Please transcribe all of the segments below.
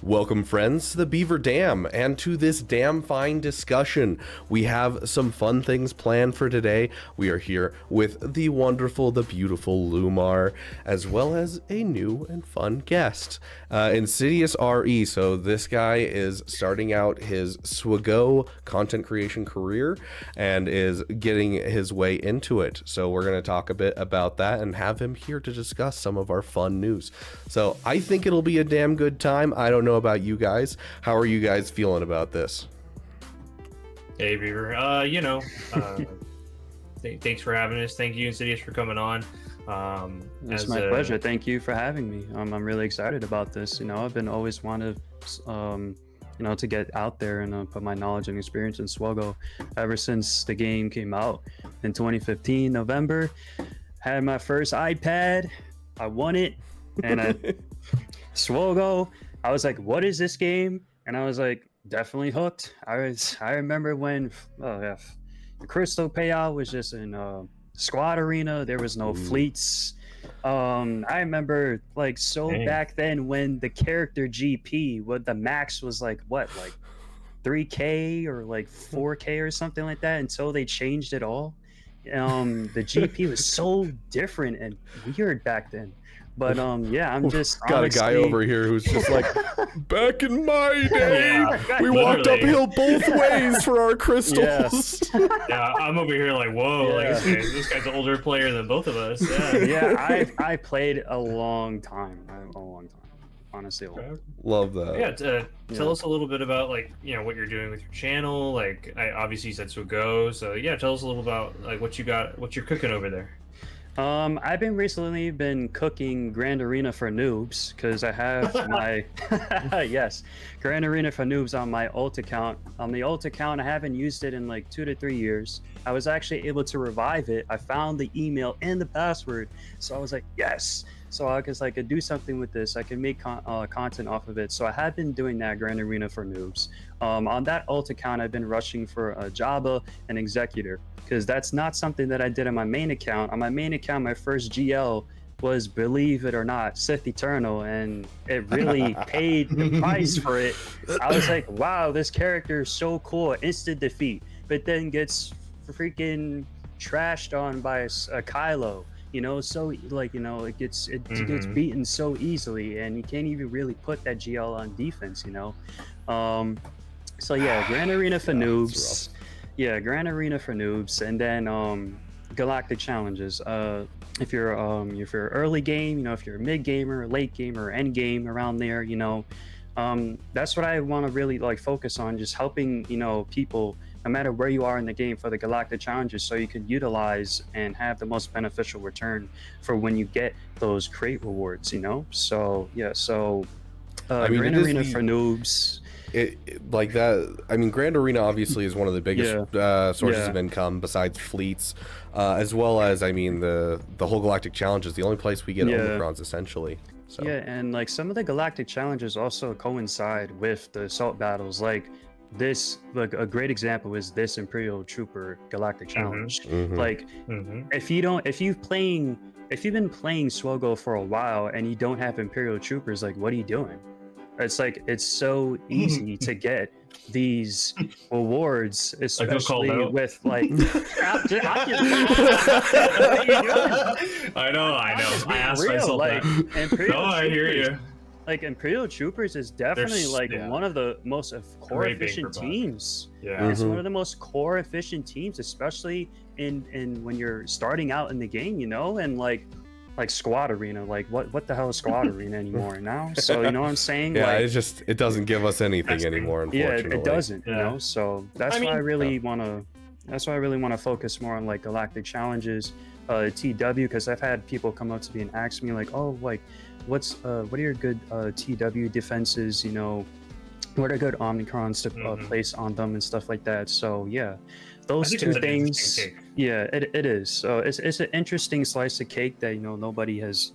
Welcome, friends, to the Beaver Dam and to this damn fine discussion. We have some fun things planned for today. We are here with the wonderful, the beautiful Lumar, as well as a new and fun guest, Insidious RE. So this guy is starting out his SWGOH content creation career and is getting his way into it. So we're going to talk a bit about that and have him here to discuss some of our fun news. So I think it'll be a damn good time. I don't know about you guys. How are you guys feeling about this? Hey Beaver, thanks for having us. Thank you, Insidious, for coming on. It's my pleasure. Thank you for having me. I'm really excited about this. I've been always wanted, to get out there and put my knowledge and experience in SWGOH ever since the game came out in 2015 November. Had my first iPad. I won it, and SWGOH. I was like, what is this game? And I was like, definitely hooked. I remember when the Crystal payout was just in squad arena. There was no fleets. I remember back then when the character GP, what the max was like 3K or 4K or something like that, until they changed it all. The GP was so different and weird back then. But I'm just got a guy over here who's just like, back in my day, we walked uphill both ways for our crystals. Yeah, I'm over here like, whoa, this guy's an older player than both of us. I played a long time, honestly. Love that. Tell us a little bit about what you're doing with your channel. Obviously you said SWGOH, so tell us a little about what you're cooking over there. I've recently been cooking Grand Arena for Noobs because I have my Grand Arena for Noobs on my alt account. On the alt account, I haven't used it in 2 to 3 years. I was actually able to revive it. I found the email and the password, so I was like, yes. So I could do something with this. I can make content off of it. So I have been doing that Grand Arena for Noobs. On that alt account, I've been rushing for a Jabba and Executor, because that's not something that I did on my main account. On my main account, my first GL was, believe it or not, Sith Eternal, and it really paid the price for it. I was like, wow, this character is so cool, instant defeat, but then gets freaking trashed on by a Kylo. It gets beaten so easily, and you can't even really put that GL on defense. Grand Arena for Noobs. Yeah, Grand Arena for Noobs, and then Galactic Challenges. If you're early game, if you're a mid gamer, late gamer, end game around there, that's what I want to really focus on, just helping people, no matter where you are in the game, for the Galactic Challenges, so you can utilize and have the most beneficial return for when you get those crate rewards. Grand Arena for Noobs. Grand Arena obviously is one of the biggest sources of income besides fleets, as well as the whole Galactic Challenge is the only place we get Omicrons essentially. So. Yeah, and some of the Galactic Challenges also coincide with the assault battles. A great example is this Imperial Trooper Galactic Challenge. If you've been playing SWGOH for a while and you don't have Imperial Troopers, what are you doing? It's so easy to get these awards, especially with I know. I asked myself that. I hear you. Imperial Troopers is definitely one of the most core efficient teams. It's one of the most core efficient teams, especially in when you're starting out in the game, and squad arena. What the hell is squad arena anymore now? So what I'm saying? It doesn't give us anything anymore, unfortunately. Yeah, it doesn't. So that's why I really want to focus more on Galactic Challenges, TW, because I've had people come up to me and ask me what are your good TW defenses? What are good Omnicrons to place on them and stuff like that. So those two things. It is. So it's an interesting slice of cake that nobody has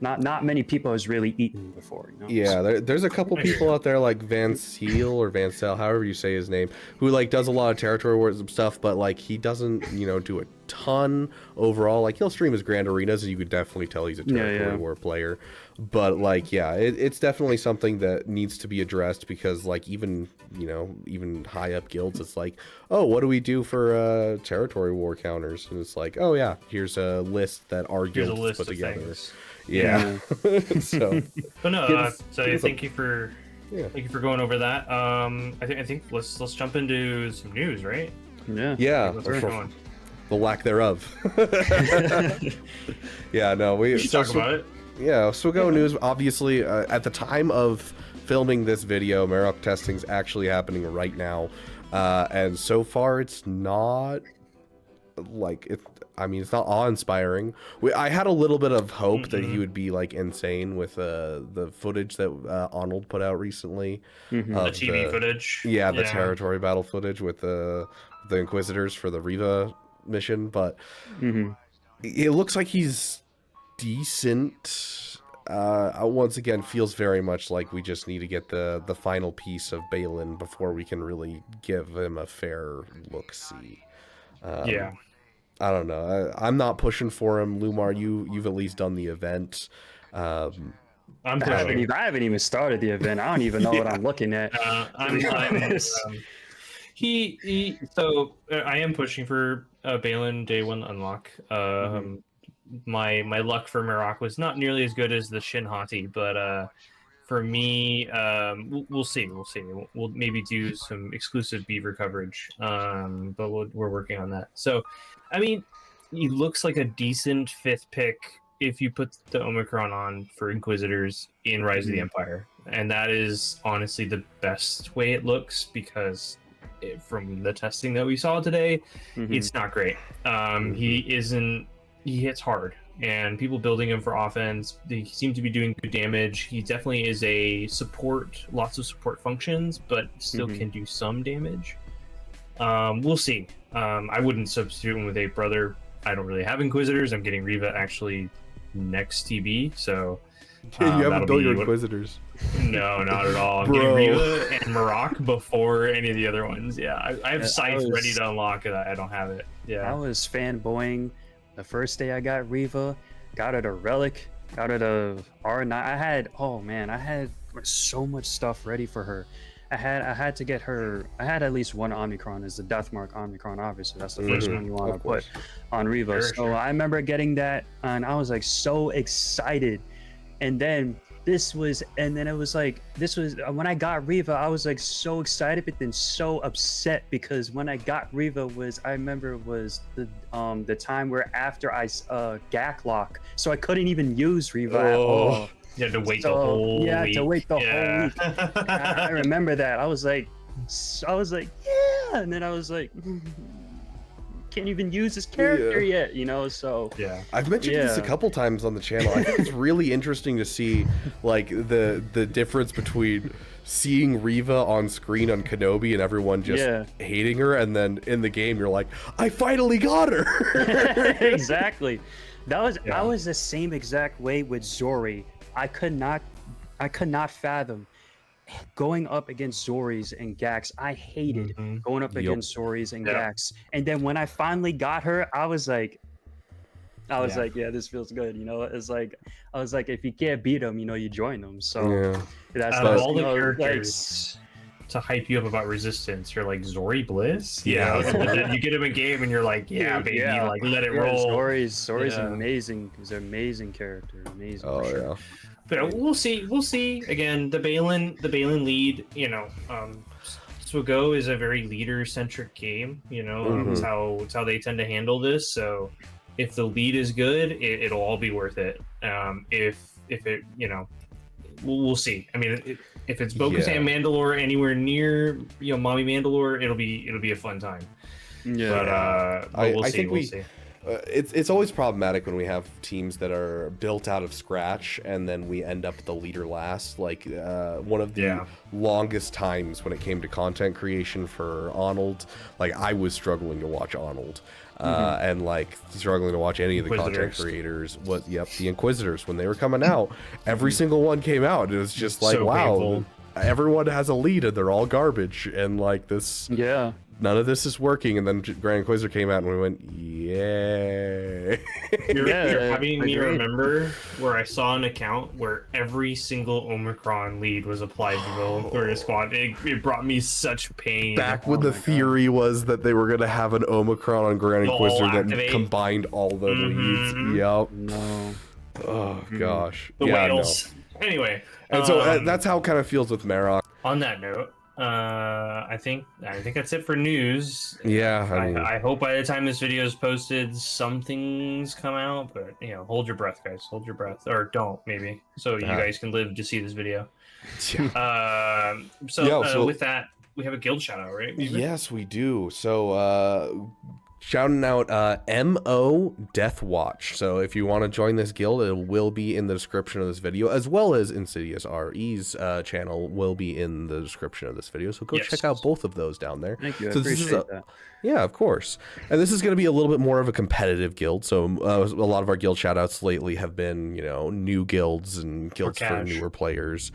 not many people has really eaten before. There's a couple people out there like Van Seal or Van Sel, however you say his name, who does a lot of territory wars and stuff, but he doesn't do a ton overall. Like, he'll stream his Grand Arenas, and you could definitely tell he's a Territory War player. But, like, yeah, it's definitely something that needs to be addressed because, like, even, you know, even high up guilds, it's like, oh, what do we do for Territory War counters? And it's like, oh, yeah, here's a list that our guild put together. Things. Yeah. So, but no, thank you for going over that. I think let's jump into some news, right? Yeah. Going? The lack thereof. Yeah, no, we should talk about it. Yeah, SWGOH news. Obviously, at the time of filming this video, maRock testing is actually happening right now, and so far it's not like it. I mean, it's not awe-inspiring. I had a little bit of hope that he would be like insane with the footage that Arnold put out recently. The TV footage. Yeah, the territory battle footage with the Inquisitors for the Riva mission, but it looks like he's decent. Once again, feels very much like we just need to get the final piece of Balin before we can really give him a fair look-see. I don't know. I'm not pushing for him. Lumar, you've at least done the event. I'm I haven't even started the event. I don't even know what I'm looking at. So I am pushing for Balin Day 1 unlock. My luck for maRock was not nearly as good as the Shin Hati, but for me, we'll see. We'll maybe do some exclusive Beaver coverage, but we're working on that. So, I mean, he looks like a decent 5th pick if you put the Omicron on for Inquisitors in Rise of the Empire, and that is honestly the best way it looks because from the testing that we saw today, it's not great. He hits hard, and people building him for offense, they seem to be doing good damage. He definitely is a support, lots of support functions, but still can do some damage. We'll see. I wouldn't substitute him with Ape Brother. I don't really have Inquisitors. I'm getting Riva actually next TB, so you haven't built your Inquisitors. No, not at all. I'm getting Riva and maRock before any of the other ones. Yeah, I have Scythe ready to unlock it. I don't have it. Yeah, I was fanboying the first day I got Riva, got it a Relic, got it a R9. I had so much stuff ready for her. I had to get her. I had at least one Omicron, is the Deathmark Omicron. Obviously, that's the first one you want to put on Riva. So I remember getting that, and I was like so excited. And then it was like when I got Riva, I was like so excited, but then so upset because when I got Riva was the time where after I GAC lock, so I couldn't even use Riva at all. You had to wait the whole week. To wait the whole week. I remember that. I was like, yeah, and then I was like, can't even use his character yet, you know. So I've mentioned this a couple times on the channel. I think it's really interesting to see like the difference between seeing Riva on screen on Kenobi and everyone just hating her, and then in the game you're like, I finally got her. Exactly. I was the same exact way with Zori. I could not fathom going up against Zoris and Gax. I hated going up against Zoris and Gax. And then when I finally got her, I was like, yeah, this feels good. You know, I was like, if you can't beat them, you know, you join them. So that's all the characters to hype you up about Resistance. You're like Zori Bliss. Yeah, you get him a game and you're like, yeah, baby, like let it roll. Zori's amazing. He's an amazing character. Amazing. Oh sure. Yeah. But we'll see. Again, the Balin lead. You know, SWGOH is a very leader-centric game. You know, it's how they tend to handle this. So if the lead is good, it'll all be worth it. If it, you know, we'll see. I mean, if it's Bo-Katan Mandalore anywhere near, you know, Mommy Mandalore, it'll be a fun time. Yeah, but we'll see. We'll see. It's always problematic when we have teams that are built out of scratch and then we end up the leader last. Like one of the longest times when it came to content creation for Arnold, like I was struggling to watch Arnold and like struggling to watch any of the content creators. The Inquisitors, when they were coming out, every single one came out and it was just like, so wow, painful. Everyone has a lead and they're all garbage and like this. Yeah. None of this is working, and then Grand Inquisitor came out, and we went, Yay. You're having me agreed. remember where I saw an account where every single Omicron lead was applied to the Gloria squad. It brought me such pain. Back when Oh the my God. theory was that they were going to have an Omicron on Grand They'll all Inquisitor that activate. combined all the leads. Mhm. Yep. No. Oh, gosh. The yeah, whales. Anyway, no. And so that's how it kind of feels with maRock. on that note, I think that's it for news. Yeah, I mean, I hope by the time this video is posted, something's come out. But hold your breath, guys. Hold your breath, or don't maybe, so you guys can live to see this video. So with that, we have a guild shout out, right? Beaver? Yes, we do. So, shouting out MO Deathwatch. So if you want to join this guild, it will be in the description of this video, as well as Insidious RE's channel will be in the description of this video. So go check out both of those down there. Thank you. I So this is appreciate that. Yeah, of course. And this is going to be a little bit more of a competitive guild. So a lot of our guild shoutouts lately have been, new guilds and guilds for newer players.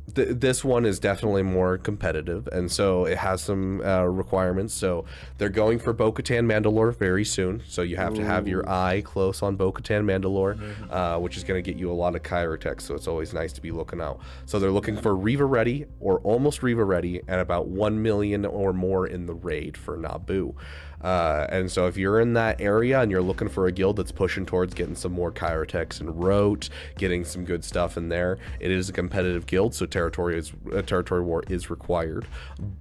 This one is definitely more competitive, and so it has some requirements. So they're going for Bo-Katan Mandalore very soon, so you have to have your eye close on Bo-Katan Mandalore, which is going to get you a lot of Kyrotech, so it's always nice to be looking out. So they're looking for Reva ready or almost Reva ready, and about 1 million or more in the raid for Naboo. And so if you're in that area and you're looking for a guild that's pushing towards getting some more Kyrotechs and Rote, getting some good stuff in there, it is a competitive guild, so territory war is required,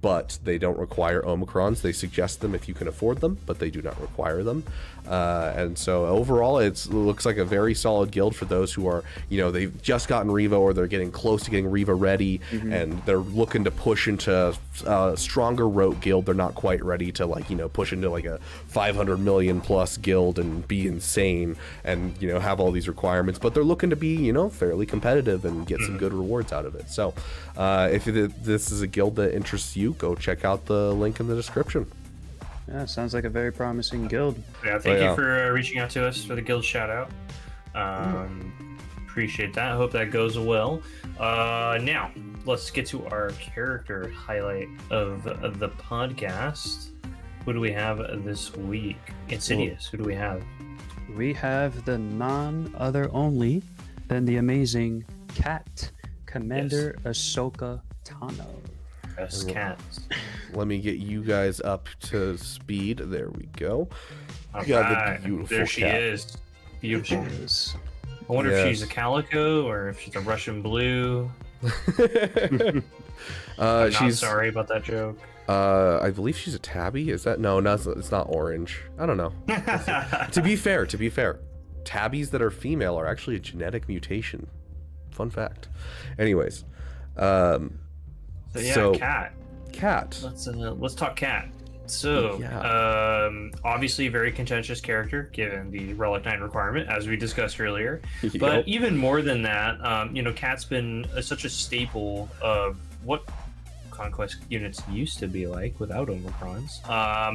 but they don't require Omicrons. They suggest them if you can afford them, but they do not require them. And so overall, it looks like a very solid guild for those who are, they've just gotten Reva or they're getting close to getting Reva ready, and they're looking to push into a stronger Rote guild. They're not quite ready to push into like a 500 million plus guild and be insane and have all these requirements, but they're looking to be fairly competitive and get some good rewards out of it. So if this is a guild that interests you, go check out the link in the description. Yeah, sounds like a very promising guild. Yeah, thank you for reaching out to us for the guild shout out. Appreciate that. I hope that goes well. Now let's get to our character highlight of the podcast. Who do we have this week? Insidious. Who do we have? We have the none other only than the amazing Cat, Commander Ahsoka Tano. Best cat. Let me get you guys up to speed. There we go. All got right. the beautiful There she cat. is. Beautiful. Yes. I wonder if she's a calico or if she's a Russian blue. I'm not sorry about that joke. I believe she's a tabby. Is that no? It's not orange. I don't know. To be fair, tabbies that are female are actually a genetic mutation. Fun fact. Anyways, So cat. Let's talk cat. So, obviously, very contentious character given the Relic 9 requirement, as we discussed earlier. But even more than that, Cat's been such a staple of what Conquest units used to be like without Omicrons.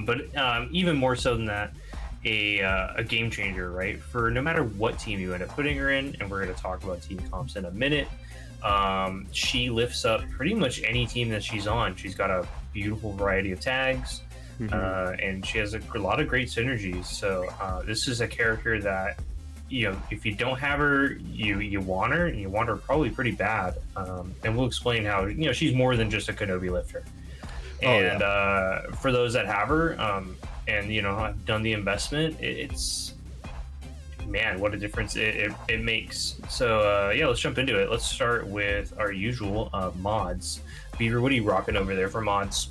But even more so than that, a game changer, right? For no matter what team you end up putting her in, and we're going to talk about team comps in a minute. She lifts up pretty much any team that she's on. She's got a beautiful variety of tags. And she has a lot of great synergies. So this is a character that, if you don't have her, you want her, and you want her probably pretty bad. And we'll explain how, she's more than just a Kenobi lifter. And for those that have her, and have done the investment, it's man, what a difference it makes. So let's jump into it. Let's start with our usual mods. Beaver, what are you rocking over there for mods?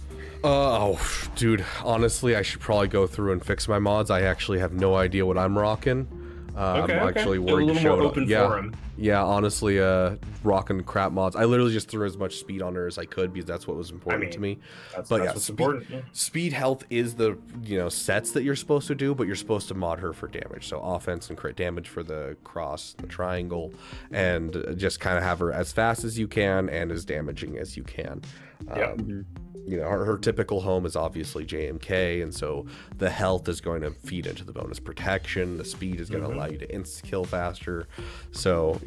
Dude, honestly, I should probably go through and fix my mods. I actually have no idea what I'm rocking. I'm actually worried to show it. Yeah, honestly, rocking crap mods. I literally just threw as much speed on her as I could because that's what was important to me. That's important. Speed health is the sets that you're supposed to do, but you're supposed to mod her for damage. So offense and crit damage for the cross, the triangle, and just kind of have her as fast as you can and as damaging as you can. Her typical home is obviously JMK, and so the health is going to feed into the bonus protection. The speed is going to allow you to insta-kill faster. So,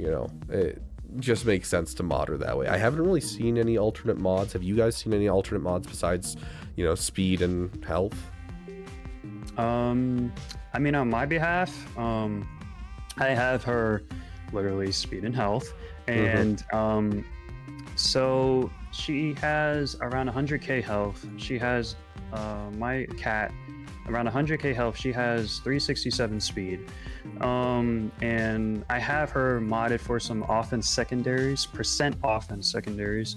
it just makes sense to mod her that way. I haven't really seen any alternate mods. Have you guys seen any alternate mods besides, speed and health? I mean, on my behalf, I have her literally speed and health, and so she has around 100k health. She has my cat around 100k health. She has 367 speed, and I have her modded for some offense secondaries, percent offense secondaries.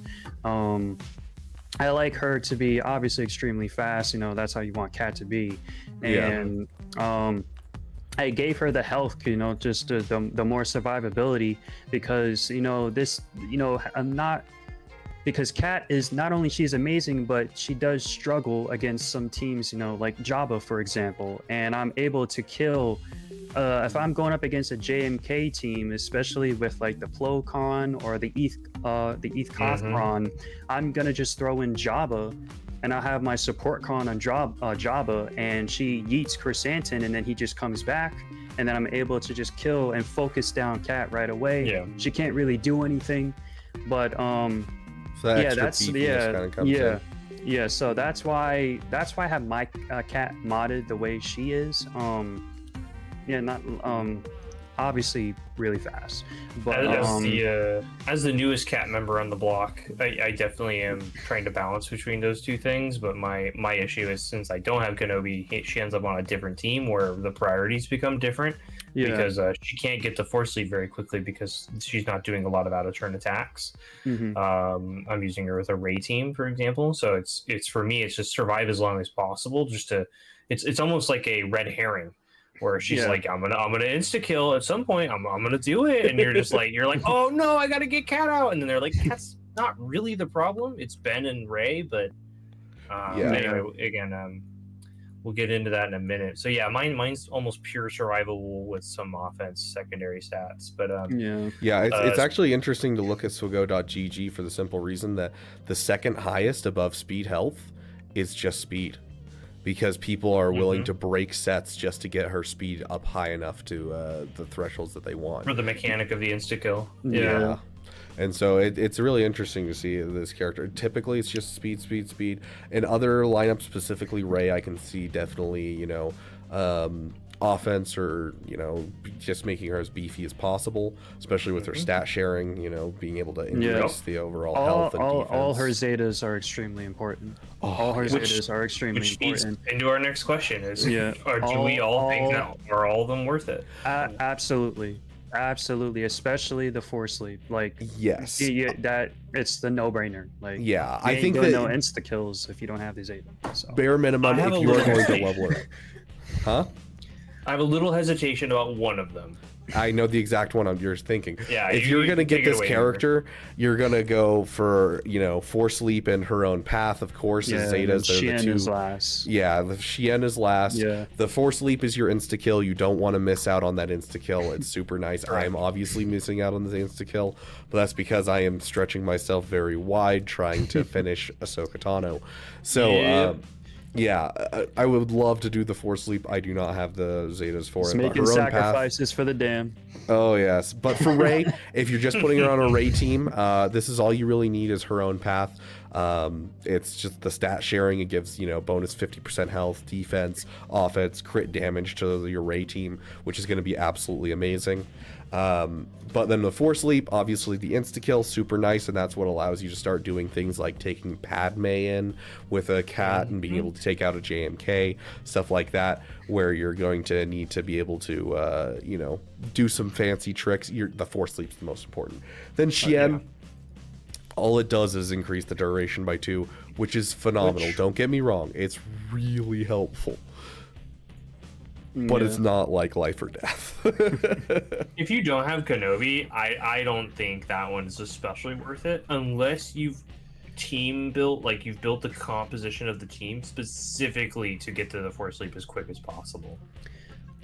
I like her to be obviously extremely fast. You know, that's how you want cat to be, and I gave her the health, you know, just the more survivability, because because Kat is not only she's amazing, but she does struggle against some teams, you know, like Jabba, for example, and I'm able to kill if I'm going up against a JMK team, especially with like the Plocon or the ETH Kothron, I'm gonna just throw in Jabba, and I'll have my support con on Jabba, and she yeets Chrysanthemum, and then he just comes back, and then I'm able to just kill and focus down Cat right away. Yeah. She can't really do anything, but So that extra beefiness kind of comes in. yeah. So that's why I have my cat modded the way she is. Not obviously really fast, but as the newest cat member on the block, I definitely am trying to balance between those two things. But my issue is, since I don't have Kenobi, she ends up on a different team where the priorities become different, because she can't get to Force Leap very quickly because she's not doing a lot of out of turn attacks. I'm using her with a Ray team, for example, so it's for me, it's just survive as long as possible, just to it's almost like a red herring, where she's like, I'm gonna insta kill at some point. I'm gonna do it, and you're like, oh no, I gotta get Cat out, and then they're like, Cat's not really the problem. It's Ben and Ray, but anyway, again, we'll get into that in a minute. So yeah, mine's almost pure survival with some offense secondary stats, but it's actually interesting to look at SWGOH.gg for the simple reason that the second highest above speed health is just speed, because people are willing to break sets just to get her speed up high enough to the thresholds that they want. For the mechanic of the insta-kill. Yeah. And so it's really interesting to see this character. Typically, it's just speed. In other lineups, specifically Ray, I can see definitely, you know, offense, or, you know, just making her as beefy as possible, especially with her stat sharing, you know, being able to increase the overall health and defense. All her Zetas are extremely important. All her Zetas are extremely important. Into our next question is, do we all think that are all of them worth it? Absolutely, especially the Force Leap. Like, yes, that it's the no-brainer. Like, I think that no insta kills if you don't have these Zeta. So. Bare minimum, if you are going to level it up. I have a little hesitation about one of them. I know the exact one you're thinking. Yeah, if you're going to get this character, you're going to go for, you know, Force Leap and her own path, of course, is Zetas. They're the two. Is last. Yeah, the Shien is last. Yeah. The Force Leap is your insta-kill. You don't want to miss out on that insta-kill. It's super nice. I'm obviously missing out on the insta-kill, but that's because I am stretching myself very wide trying to finish Ahsoka Tano. So, I would love to do the Force Leap. I do not have the Zetas for it. Making sacrifices for the dam. Oh yes, but for Ray, if you're just putting her on a Ray team, this is all you really need is her own path. It's just the stat sharing. It gives, you know, bonus 50% health, defense, offense, crit damage to your Ray team, which is going to be absolutely amazing. But then the Force Leap, obviously the insta-kill, super nice, and that's what allows you to start doing things like taking Padme in with a cat and being able to take out a JMK, stuff like that, where you're going to need to be able to, you know, do some fancy tricks. The Force Leap's the most important. Then Shien, all it does is increase the duration by 2, which is phenomenal. Don't get me wrong, it's really helpful. But it's not like life or death. If you don't have Kenobi, I don't think that one's especially worth it, unless you've team built, like you've built the composition of the team specifically to get to the Force Leap as quick as possible.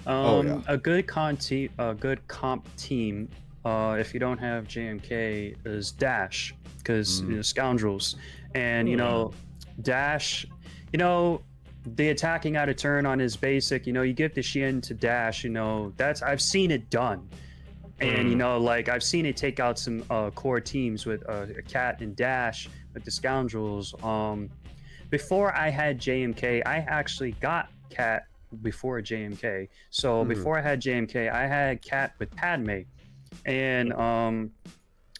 A good comp team, if you don't have JMK, is Dash, because you know, scoundrels, and you know, Dash, you know, the attacking out of turn on his basic, you know, you give the Shien to Dash, you know, I've seen it done. And, you know, like, I've seen it take out some core teams with a Cat and Dash with the scoundrels. Before I had JMK, I actually got Cat before JMK. So before I had JMK, I had cat with Padme, and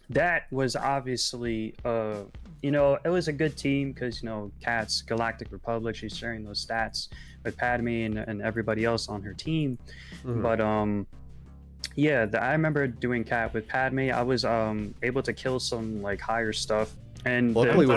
that was obviously it was a good team because Cat's Galactic Republic, she's sharing those stats with Padme and everybody else on her team. But yeah, I remember doing Cat with Padme. I was able to kill some like higher stuff, and luckily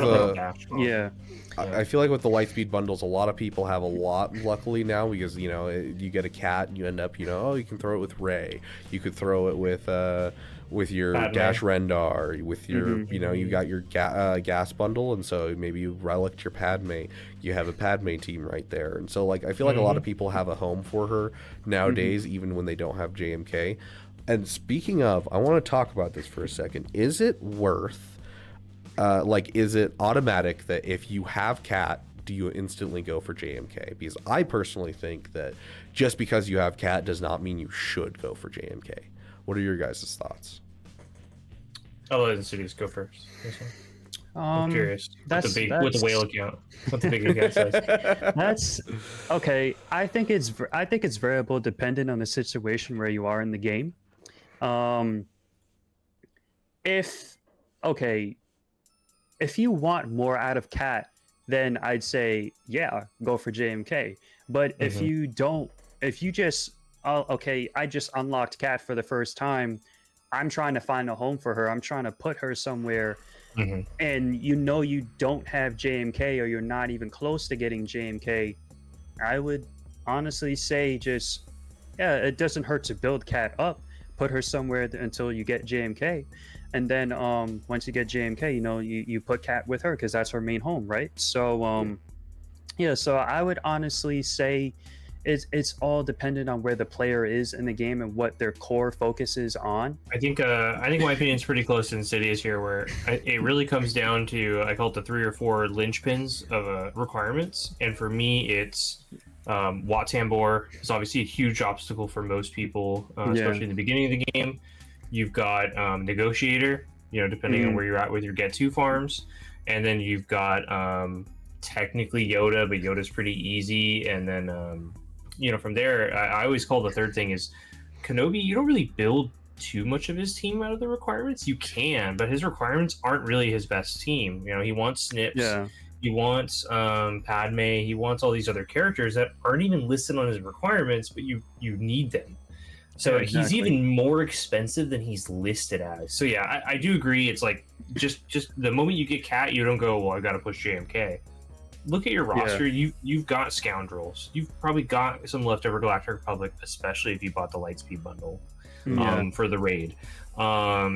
yeah. I feel like with the Lightspeed bundles, a lot of people have a lot, luckily now, because, you get a cat and you end up, you can throw it with Rey. You could throw it with your Padme. Dash Rendar, with your, you got your gas bundle, and so maybe you relicked your Padme. You have a Padme team right there. And so, like, I feel like a lot of people have a home for her nowadays, even when they don't have JMK. And speaking of, I want to talk about this for a second. Is it worth... is it automatic that if you have Cat, do you instantly go for JMK? Because I personally think that just because you have Cat does not mean you should go for JMK. What are your guys' thoughts? I'll let Insidious go first. I'm curious. With the whale account. What the big account says. That's okay. I think it's variable dependent on the situation where you are in the game. If you want more out of Cat, then I'd say, yeah, go for JMK. But if you don't, if you just, I just unlocked Cat for the first time, I'm trying to find a home for her, I'm trying to put her somewhere, and you don't have JMK, or you're not even close to getting JMK, I would honestly say it doesn't hurt to build Cat up, put her somewhere until you get JMK. And then once you get JMK, you put Cat with her because that's her main home, right? So so I would honestly say it's all dependent on where the player is in the game and what their core focus is on. I think my opinion is pretty close to Insidious here, where it really comes down to, I call it the 3 or 4 linchpins of requirements. And for me, it's Wat Tambor is obviously a huge obstacle for most people, especially in the beginning of the game. You've got Negotiator, depending on where you're at with your Get 2 farms. And then you've got technically Yoda, but Yoda's pretty easy. And then, from there, I always call the third thing is Kenobi. You don't really build too much of his team out of the requirements. You can, but his requirements aren't really his best team. He wants Snips. Yeah. He wants Padme. He wants all these other characters that aren't even listed on his requirements, but you need them. So he's even more expensive than he's listed as. So yeah, I do agree. It's like just the moment you get Cat, you don't go, well, I got to push JMK. Look at your roster. You've got scoundrels. You've probably got some leftover Galactic Republic, especially if you bought the Lightspeed bundle for the raid.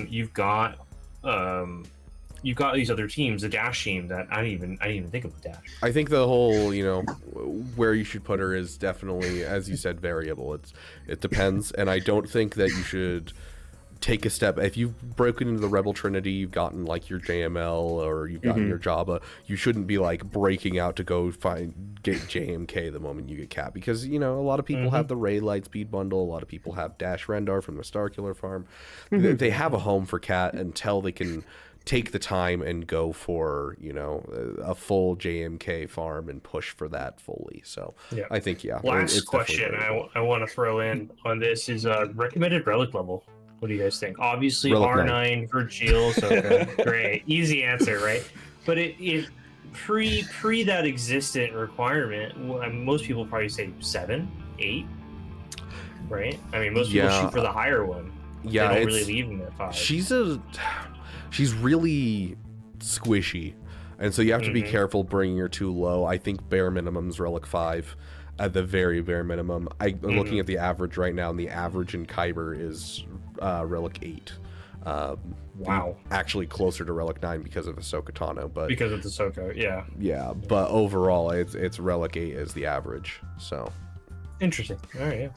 You've got these other teams, the Dash team that I didn't even think of Dash. I think the whole, where you should put her is definitely, as you said, variable. It depends, and I don't think that you should take a step. If you've broken into the Rebel Trinity, you've gotten like your JML or you've gotten your Jabba, you shouldn't be like breaking out to go get JMK the moment you get Cat, because a lot of people have the Rey Lightspeed bundle, a lot of people have Dash Rendar from the Starkiller farm. They have a home for Cat until they can take the time and go for a full JMK farm and push for that fully. So I think last question I want to throw in on this is recommended relic level. What do you guys think? Obviously relic R9 for Jill, so great, easy answer, right? But it pre that existent requirement, most people probably say 7, 8, right? I mean, most people shoot for the higher one. Yeah, they don't really leave them at 5. She's really squishy, and so you have to be careful bringing her too low. I think bare minimum's relic 5 at the very bare minimum. I'm looking at the average right now, and the average in Kyber is relic 8. Wow. Actually closer to relic 9 because of Ahsoka Tano, but because of the Ahsoka, yeah, but overall it's relic 8 is the average. So interesting. All right,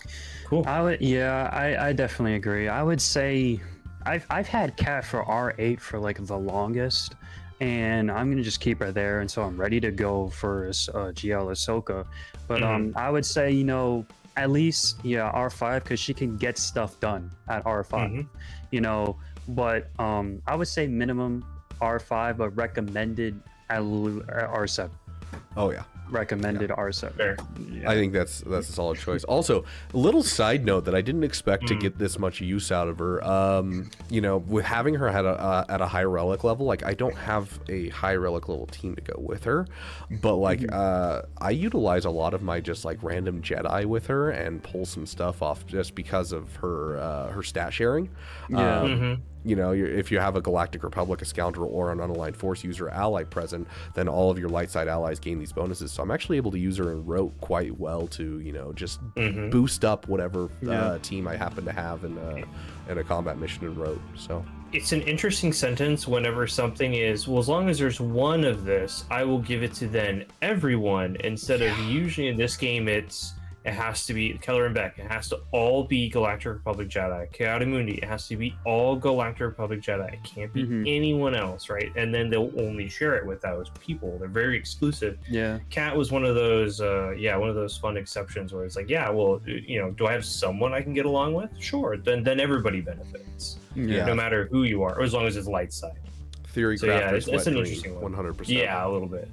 cool. I definitely agree. I would say I've had Cat for R8 for like the longest, and I'm gonna just keep her there, and so I'm ready to go for GL Ahsoka. But I would say at least R5, because she can get stuff done at R5. But I would say minimum R5, but recommended at R7. Oh yeah. recommended Arsa. Fair. Yeah. I think that's a solid choice. Also, a little side note that I didn't expect to get this much use out of her. You know, with having her at a high relic level, like I don't have a high relic level team to go with her, but like I utilize a lot of my just like random Jedi with her and pull some stuff off just because of her stat sharing. Yeah. You know, if you have a Galactic Republic, a Scoundrel, or an Unaligned Force user ally present, then all of your light side allies gain these bonuses. So I'm actually able to use her in Rote quite well to, you know, just boost up whatever team I happen to have in a combat mission in Rote. So it's an interesting sentence whenever something is, well, as long as there's one of this, I will give it to then everyone, instead of usually in this game it has to be Keller and Beck. It has to all be Galactic Republic Jedi. Chaotic Mundi, it has to be all Galactic Republic Jedi. It can't be anyone else, right? And then they'll only share it with those people. They're very exclusive. Yeah. Cat was one of those, one of those fun exceptions where it's like, yeah, well, you know, do I have someone I can get along with? Sure. Then everybody benefits. Yeah. No matter who you are, or as long as it's light side. Theory So yeah, Crafters, it's an Wet interesting Dream, one. 100%. Yeah, a little bit.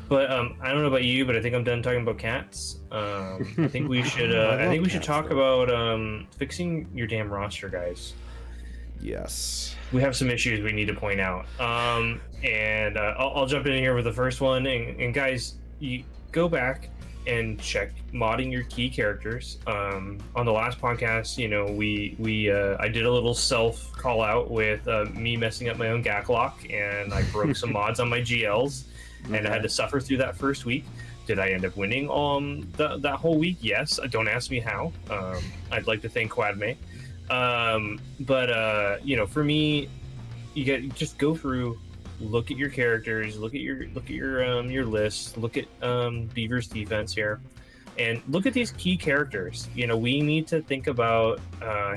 But I don't know about you, but I think I'm done talking about cats. I think we should. I think we should talk about fixing your damn roster, guys. Yes. We have some issues we need to point out. And I'll jump in here with the first one. And guys, you go back and check modding your key characters. On the last podcast, you know, I did a little self call out with me messing up my own GAC lock, and I broke some mods on my GLs. And I had to suffer through that first week. Did I end up winning that whole week? Yes. Don't ask me how. I'd like to thank Quadme. But you know, for me, you just go through, look at your characters, look at your list, look at Beaver's defense here, and look at these key characters. You know, we need to think about,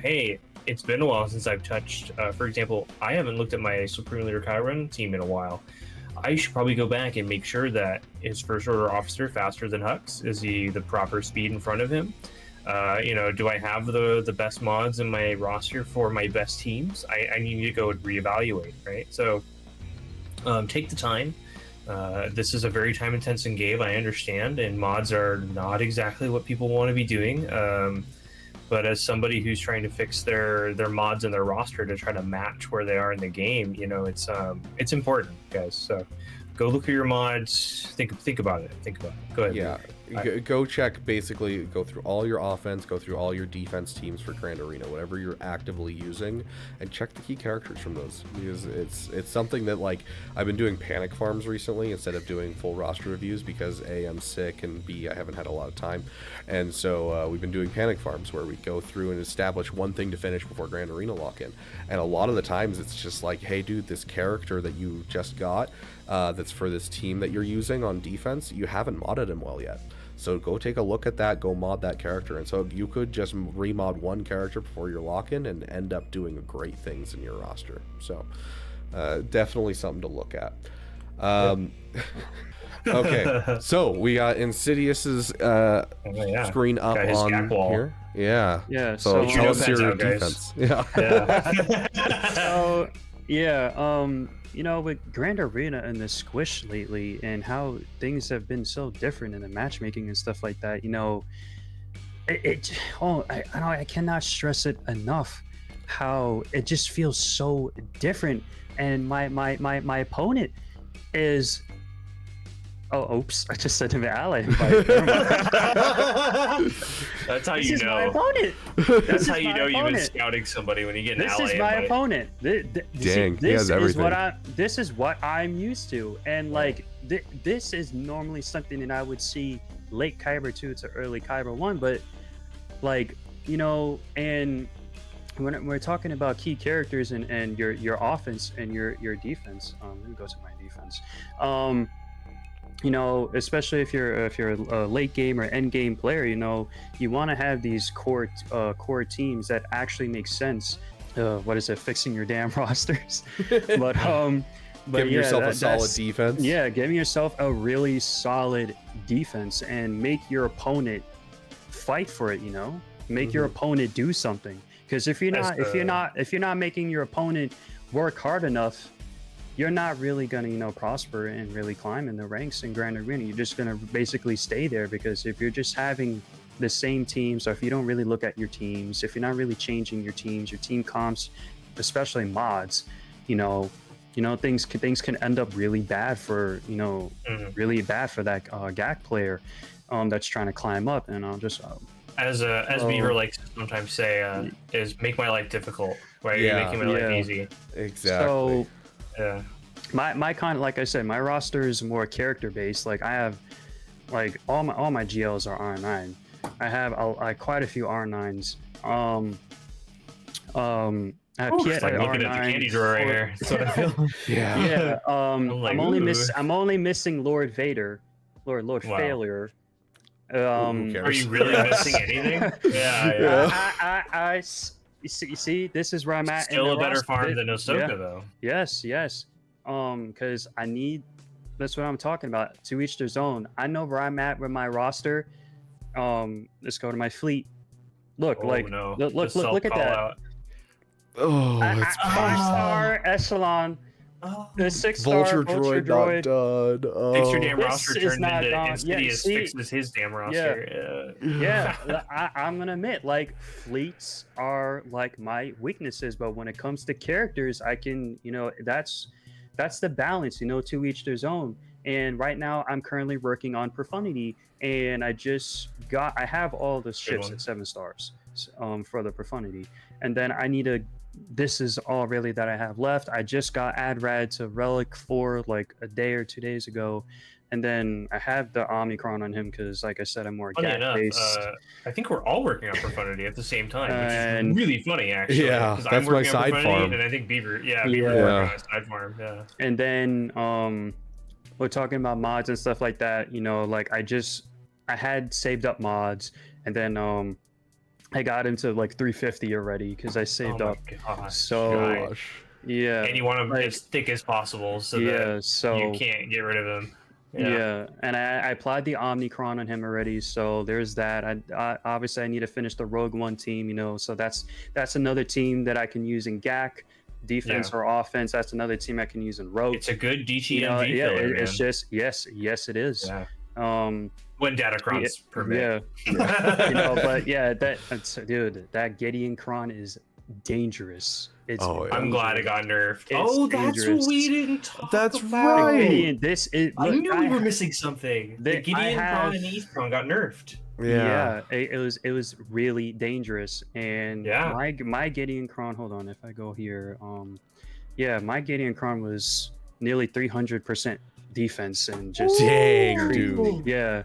hey, it's been a while since I've touched. For example, I haven't looked at my Supreme Leader Chiron team in a while. I should probably go back and make sure that his first order officer faster than Hux. Is he the proper speed in front of him? You know, do I have the best mods in my roster for my best teams? I need to go and reevaluate, right? So take the time. This is a very time intensive game, I understand, and mods are not exactly what people want to be doing. But as somebody who's trying to fix their mods in their roster to try to match where they are in the game, you know, it's important, guys. So go look at your mods, think about it. Go ahead. Yeah. Go check, basically go through all your offense, go through all your defense teams for Grand Arena, whatever you're actively using, and check the key characters from those, because it's something that, like, I've been doing panic farms recently instead of doing full roster reviews, because A, I'm sick, and B, I haven't had a lot of time. And so we've been doing panic farms where we go through and establish one thing to finish before Grand Arena lock-in. And a lot of the times it's just like, hey dude, this character that you just got that's for this team that you're using on defense, you haven't modded him well yet. So go take a look at that, go mod that character. And so you could just remod one character before your lock-in and end up doing great things in your roster. So definitely something to look at. Okay, so we got Insidious's screen up on here. Yeah. Yeah. So tell us your out, defense. Yeah. So yeah, you know, with Grand Arena and the Squish lately, and how things have been so different in the matchmaking and stuff like that, you know, I cannot stress it enough how it just feels so different. And my opponent is, oh, oops, I just said to my ally. That's how you know. My opponent. That's how you know you've been scouting somebody, when you get an ally. This is my opponent. Dang, he has everything. This is what I'm used to, and like this is normally something that I would see late Kyber 2 to early Kyber 1, but like, you know, and when we're talking about key characters and your offense and your defense, let me go to my defense. You know, especially if you're a late game or end game player, you know, you want to have these core teams that actually make sense. What is it? Fixing your damn rosters. But giving yourself a solid defense. Yeah, giving yourself a really solid defense and make your opponent fight for it. You know, make your opponent do something. Because if you're not making your opponent work hard enough, you're not really gonna, prosper and really climb in the ranks in Grand Arena. You're just gonna basically stay there, because if you're just having the same teams, or if you don't really look at your teams, if you're not really changing your teams, your team comps, especially mods, things can end up really bad for really bad for that GAC player that's trying to climb up. And I'll just as Beaver likes to sometimes say, is make my life difficult, right? You're making my life easy. Exactly. So yeah, my kind of, like I said, my roster is more character based. Like I have like all my GLs are R9. I have quite a few R9s. I have it's like looking at the candy drawer right here. That's what I feel. Yeah. like, I'm only missing Lord Vader, Lord Failure. Are you really missing anything? Yeah. You see, this is where I'm at. Still a better farm than Ahsoka, though. Yes. Because I need. That's what I'm talking about. To each their own. I know where I'm at with my roster. Let's go to my fleet. Look, look at that. Out. Oh, it's 5-star echelon. The 6-star Vulture droid. Not done. Oh. Fix your damn roster This is turned not into gone. Insidious fixes his damn roster. I'm gonna admit, like, fleets are like my weaknesses, but when it comes to characters, I can, that's the balance, to each their own. And right now, I'm currently working on Profundity, and I have all the ships at 7 stars for the Profundity, and then I need this is all really that I have left. I just got Adrad to Relic 4 like a day or 2 days ago, and then I have the Omicron on him because, like I said, I'm more GAC-based. I think we're all working on Profundity at the same time, which is really funny, actually. Yeah, that's I'm my side farm. And I think Beaver, Beaver working on a side farm. Yeah. And then we're talking about mods and stuff like that. Like I had saved up mods, and then I got into like 350 already because I saved up. Gosh, so yeah, and you want them as thick as possible, so that you can't get rid of them. Yeah, and I applied the Omnicron on him already, so there's that. I obviously I need to finish the Rogue One team, so that's another team that I can use in GAC, defense or offense. That's another team I can use in Rogue. It's a good DTMV filler, man. It's just yes, it is. Yeah. When Datacrons permit. But dude, that Gideon Cron is dangerous. I'm glad it got nerfed. That's what we didn't talk about. That's right. I knew we were missing something. The Gideon Cron and Eve Cron got nerfed. Yeah, it was really dangerous. And my Gideon Cron, hold on, if I go here, my Gideon Cron was nearly 300% defense and just dang, dude. Yeah.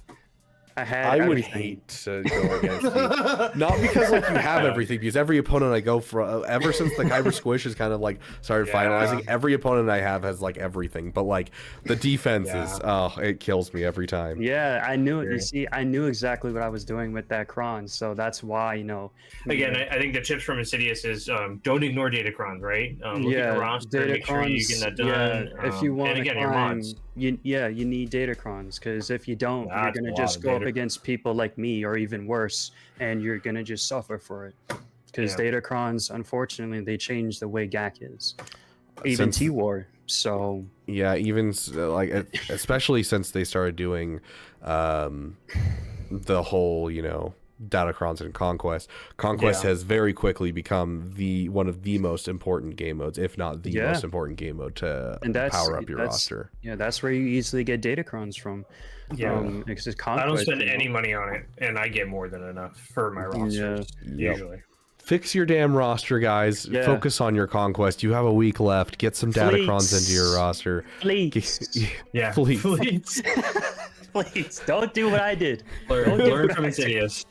I would hate to go against you. Not because like you have everything, because every opponent I go for, ever since the Kyber Squish has kind of like started finalizing, every opponent I have has like everything. But like the defense is, it kills me every time. Yeah, I knew it. You see, I knew exactly what I was doing with that Cron, so that's why, Again, I think the tips from Insidious is don't ignore Datacron, right? Look at your roster, make sure you get that done. If you want to climb, your mods. you need Datacrons, because if you don't, you're gonna just go up against people like me, or even worse, and you're gonna just suffer for it. Because Datacrons, unfortunately, they changed the way GAC is, even T-War. So yeah, even like especially since they started doing the whole Datacrons and Conquest has very quickly become one of the most important game modes, if not the most important game mode to power up your roster. Yeah, that's where you easily get Datacrons from. Yeah, I don't spend any money on it, and I get more than enough for my roster usually. Fix your damn roster, guys. Focus on your Conquest. You have a week left. Get some Datacrons into your roster. Fleets. Fleets. Please don't do what I did. Learn from Insidious.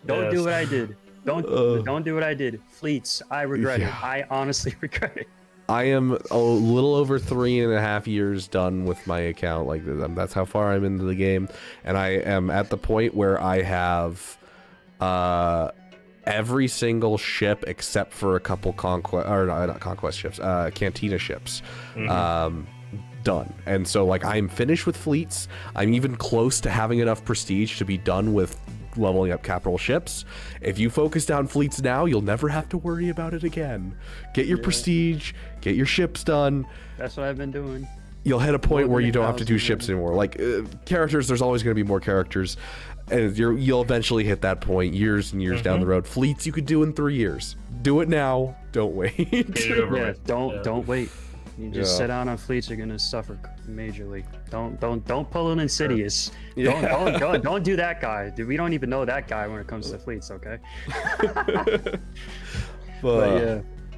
Don't do what I did. Don't do what I did. Fleets. I regret it. I honestly regret it. I am a little over 3.5 years done with my account. Like that's how far I'm into the game, and I am at the point where I have every single ship except for a couple Cantina ships. Done. And so like I'm finished with fleets. I'm even close to having enough prestige to be done with leveling up capital ships. If you focus down fleets now, you'll never have to worry about it again. Get your prestige, get your ships done. That's what I've been doing. You'll hit a point where you don't have to do 1,000 ships anymore. Like characters, there's always going to be more characters, and you'll eventually hit that point years and years down the road. Fleets you could do in 3 years. Do it now. Don't wait. Yeah, don't wait. You just sit down on fleets, you're gonna suffer majorly. Don't pull an Insidious. Don't do that guy. Dude, we don't even know that guy when it comes to fleets, okay?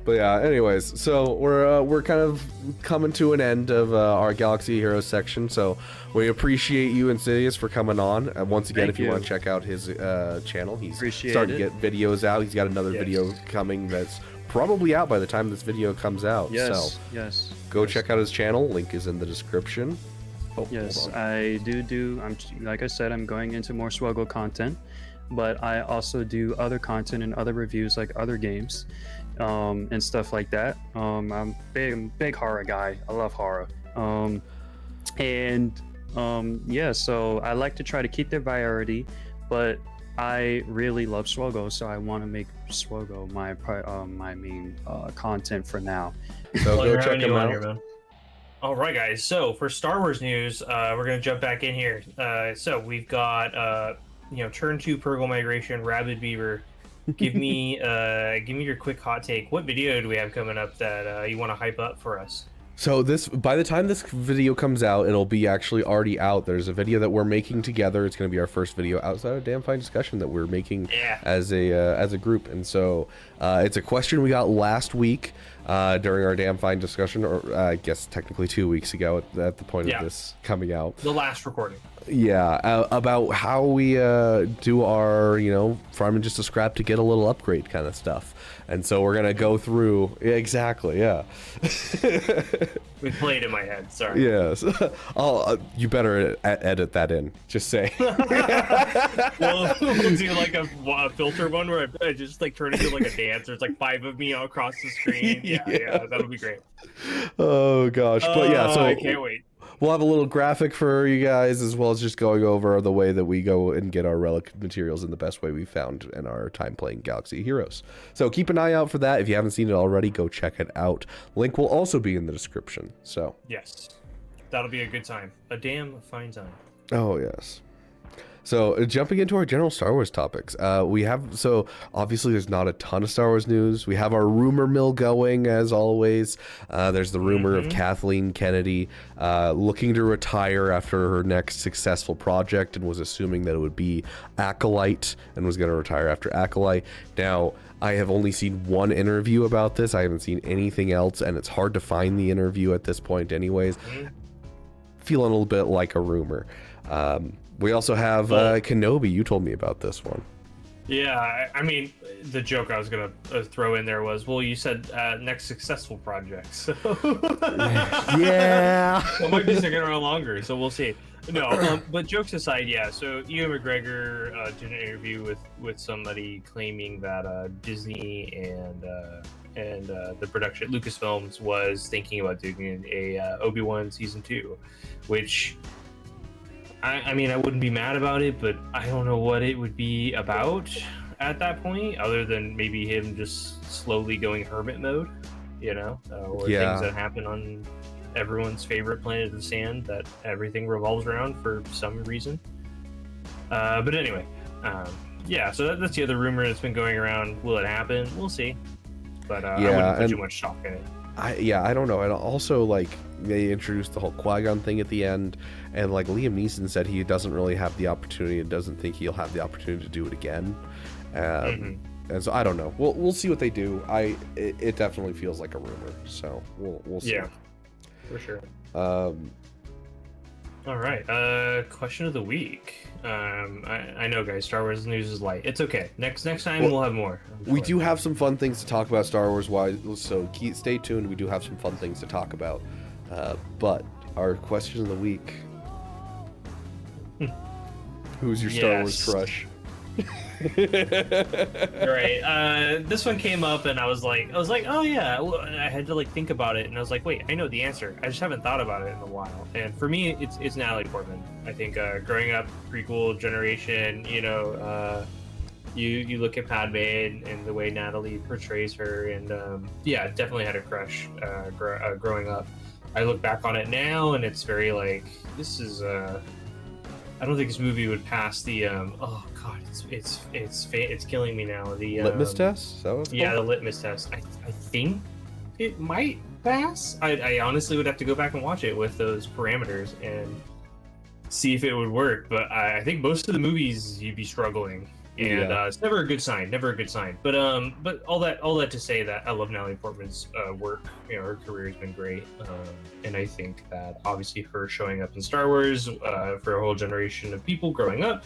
But yeah, anyways, so we're kind of coming to an end of our Galaxy Heroes section, so we appreciate you, Insidious, for coming on. Once again, if you want to check out his channel, he's starting to get videos out. He's got another video coming that's probably out by the time this video comes out. Yes, so go check out his channel. Link is in the description. Yes, I do. Like I said, I'm going into more SWGOH content, but I also do other content and other reviews, like other games. And stuff like that. I'm a big horror guy. I love horror. Yeah, so I like to try to keep their variety, but I really love SWGOH, so I want to make SWGOH my main content for now. So go check him out. Here, all right, guys. So for Star Wars news, we're gonna jump back in here. So we've got Turn 2 Purgle Migration, Rabid Beaver. Give me your quick hot take. What video do we have coming up that you want to hype up for us? So by the time this video comes out, it'll be actually already out. There's a video that we're making together. It's going to be our first video outside of Damn Fine Discussion that we're making as a group. And so it's a question we got last week during our Damn Fine Discussion, or I guess technically 2 weeks ago at the point of this coming out. The last recording. Yeah, about how we do our, farming just a scrap to get a little upgrade kind of stuff. And so we're going to go through... Exactly, yeah. We played in my head, sorry. Yes. You better edit that in, just say. We'll do like a filter one where I just like turn into like a dance. There's like 5 of me all across the screen. Yeah, that'll be great. Oh, gosh. But yeah, so... I can't wait. We'll have a little graphic for you guys, as well as just going over the way that we go and get our relic materials in the best way we found in our time playing Galaxy Heroes. So keep an eye out for that. If you haven't seen it already, go check it out. Link will also be in the description. So yes, that'll be a good time. A damn fine time. Oh, yes. So jumping into our general Star Wars topics, so obviously there's not a ton of Star Wars news. We have our rumor mill going as always. There's the rumor of Kathleen Kennedy looking to retire after her next successful project, and was assuming that it would be Acolyte, and was going to retire after Acolyte. Now, I have only seen one interview about this. I haven't seen anything else, and it's hard to find the interview at this point anyways. Feeling a little bit like a rumor. We also have Kenobi. You told me about this one. Yeah, I mean, the joke I was going to throw in there was, well, you said next successful project. So yeah. It might be sticking around longer, so we'll see. No, but jokes aside, yeah, so Ewan McGregor did an interview with somebody claiming that Disney and the production, Lucasfilms, was thinking about doing a Obi-Wan Season 2, which... I mean, I wouldn't be mad about it, but I don't know what it would be about at that point, other than maybe him just slowly going hermit mode, or things that happen on everyone's favorite planet of sand that everything revolves around for some reason. But anyway, so that's the other rumor that's been going around. Will it happen? We'll see. But I wouldn't put too much stock in it. I don't know. And also, they introduced the whole Qui-Gon thing at the end, and Liam Neeson said he doesn't really have the opportunity and doesn't think he'll have the opportunity to do it again. And so I don't know. We'll see what they do. It definitely feels like a rumor, so we'll see. Yeah, for sure. All right. Question of the week. I know, guys. Star Wars news is light. It's okay. Next time we'll have more. We do have some fun things to talk about Star Wars wise, so stay tuned. We do have some fun things to talk about. But our question of the week. Who's your Star Wars crush? Right. This one came up, and I was like, oh yeah. Well, I had to like think about it, and I was like, wait, I know the answer. I just haven't thought about it in a while. And for me, it's Natalie Portman. I think growing up, prequel generation, you look at Padme and the way Natalie portrays her, and yeah, definitely had a crush growing up. I look back on it now, and it's very like, this is I don't think this movie would pass the oh god, it's killing me now. The litmus test? Is that what it's yeah, called? the litmus test. I think it might pass. I honestly would have to go back and watch it with those parameters and see if it would work. But I think most of the movies you'd be struggling, and it's never a good sign. Never a good sign. But all that to say that I love Natalie Portman's work. Her career has been great, and I think that obviously her showing up in Star Wars for a whole generation of people growing up,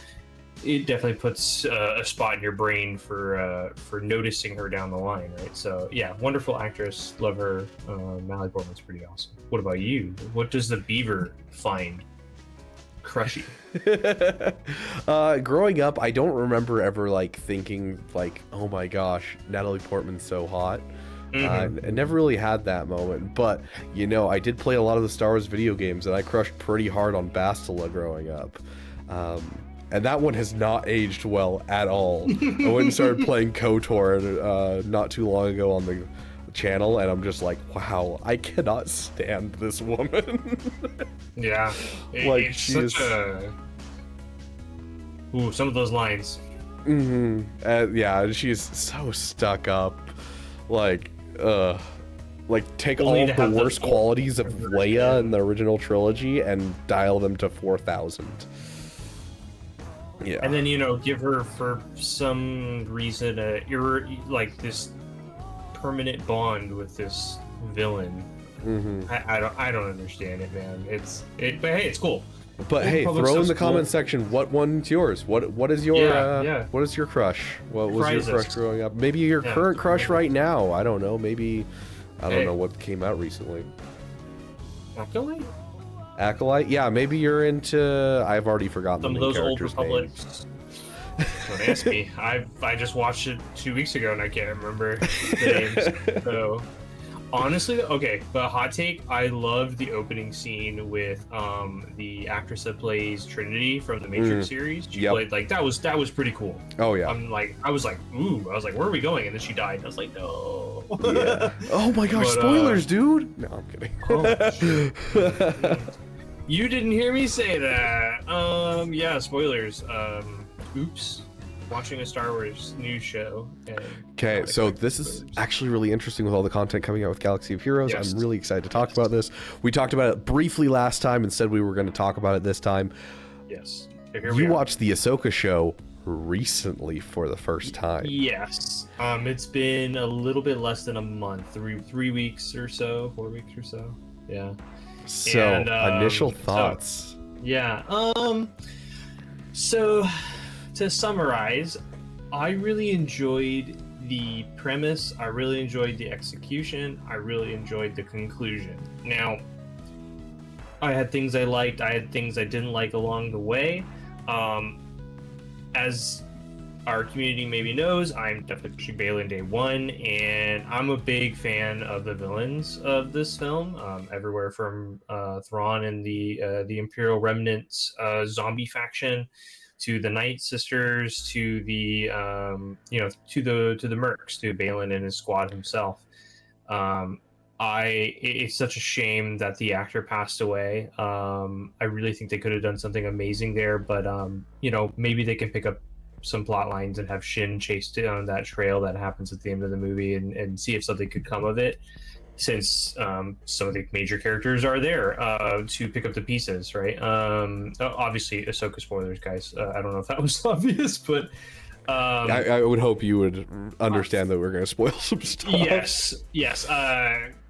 it definitely puts a spot in your brain for noticing her down the line, right? So yeah, wonderful actress, love her. Natalie Portman's pretty awesome. What about you? What does the Beaver find crushy? Growing up, I don't remember ever like thinking like, oh my gosh, Natalie Portman's so hot. I never really had that moment, but I did play a lot of the Star Wars video games, and I crushed pretty hard on Bastila growing up. And that one has not aged well at all. I went and started playing KOTOR not too long ago on the channel, and I'm just like, wow, I cannot stand this woman. Yeah, like it's such a... Ooh, some of those lines. Yeah, she's so stuck up. Like take Only all to of the have worst the qualities of Leia in the original trilogy and dial them to 4,000. Yeah. And then give her for some reason like this permanent bond with this villain. I don't understand it, man. But hey, it's cool. But hey, throw in the comment section what one's yours. What is your what is your crush? What was your crush growing up? Maybe your current crush right now. I don't know. Maybe I don't know what came out recently. Acolyte? Yeah, maybe you're into... I've already forgotten some the of main those old characters' Republics. names. Don't ask me. I just watched it 2 weeks ago and I can't remember the names. So honestly, okay, but hot take, I loved the opening scene with the actress that plays Trinity from the Matrix series. She played that was pretty cool. Oh yeah. I was like, where are we going? And then she died. And I was like, no. Yeah. Oh my gosh, spoilers, dude. No, I'm kidding. Oh, you didn't hear me say that. Yeah, spoilers. Oops. Watching a Star Wars news show. Okay, so this is actually really interesting with all the content coming out with Galaxy of Heroes. Yes. I'm really excited to talk about this. We talked about it briefly last time and said we were going to talk about it this time. Yes. You watched the Ahsoka show recently for the first time. Yes. It's been a little bit less than a month, 3 weeks or so, 4 weeks or so. Yeah. So, initial thoughts. So to summarize, I really enjoyed the premise, I really enjoyed the execution, I really enjoyed the conclusion. Now, I had things I liked, I had things I didn't like along the way. As our community maybe knows, I'm definitely pushing Balin Day One, and I'm a big fan of the villains of this film. Everywhere from Thrawn and the Imperial Remnants zombie faction, to the Night Sisters, to the to the Mercs, to Balin and his squad himself. It's such a shame that the actor passed away. I really think they could have done something amazing there, but maybe they can pick up some plot lines and have Shin chased down that trail that happens at the end of the movie and see if something could come of it, since some of the major characters are there to pick up the pieces, right? Obviously, Ahsoka spoilers, guys. I don't know if that was obvious, but I would hope you would understand that we're going to spoil some stuff. Yes.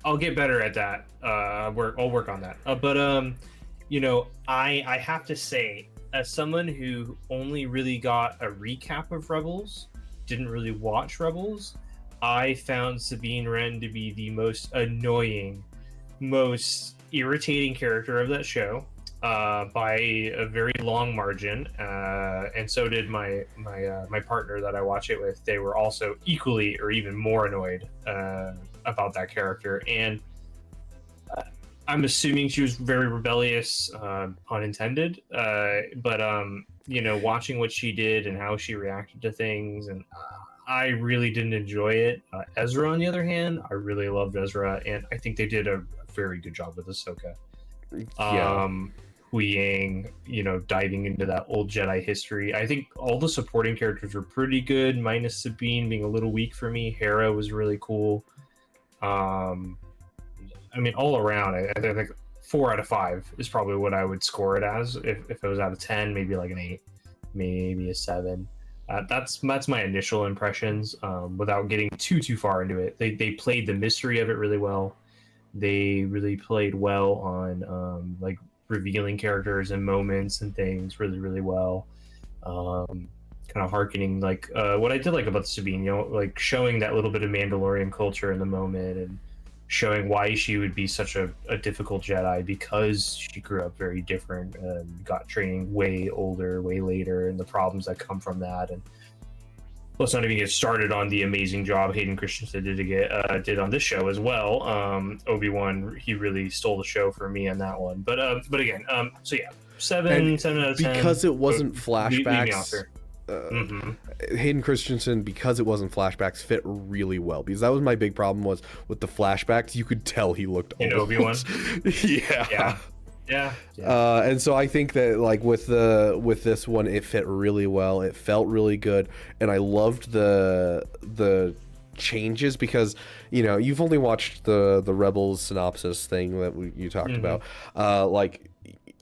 I'll get better at that. I'll work on that. But I have to say, as someone who only really got a recap of Rebels, didn't really watch Rebels, I found Sabine Wren to be the most annoying, most irritating character of that show. by a very long margin, and so did my partner that I watch it with. They were also equally or even more annoyed about that character, and I'm assuming she was very rebellious, pun intended. But watching what she did and how she reacted to things, and I really didn't enjoy it. Ezra, on the other hand, I really loved Ezra, and I think they did a very good job with Ahsoka. Yeah. Hu Yang, diving into that old Jedi history. I think all the supporting characters were pretty good, minus Sabine being a little weak for me. Hera was really cool. I mean, all around, I think 4 out of 5 is probably what I would score it as. If it was out of 10, maybe like an 8, maybe a 7. That's my initial impressions. Without getting too far into it, they played the mystery of it really well. They really played well on like revealing characters and moments and things really well. Kind of harkening like what I did like about Sabine, like showing that little bit of Mandalorian culture in the moment, and showing why she would be such a difficult Jedi, because she grew up very different and got training way older, way later, and the problems that come from that. And let's not even get started on the amazing job Hayden Christensen did on this show as well. Obi-Wan, he really stole the show for me on that one. But again, so yeah, 7 out of 10. Because it wasn't leave me off flashbacks. here. Hayden Christensen, because it wasn't flashbacks, fit really well, because that was my big problem was with the flashbacks. You could tell he looked old. In Obi-Wan. Yeah. And so I think that like with this one, it fit really well. It felt really good, and I loved the changes, because you've only watched the Rebels synopsis thing that you talked about. Like,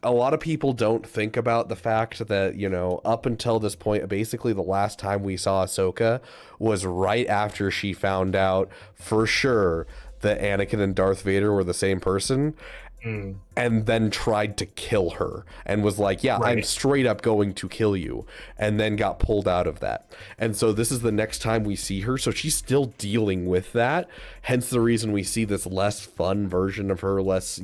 a lot of people don't think about the fact that, up until this point, basically the last time we saw Ahsoka was right after she found out for sure that Anakin and Darth Vader were the same person. And then tried to kill her and was like, yeah, right. I'm straight up going to kill you, and then got pulled out of that. And so this is the next time we see her, so she's still dealing with that, hence the reason we see this less fun version of her, less,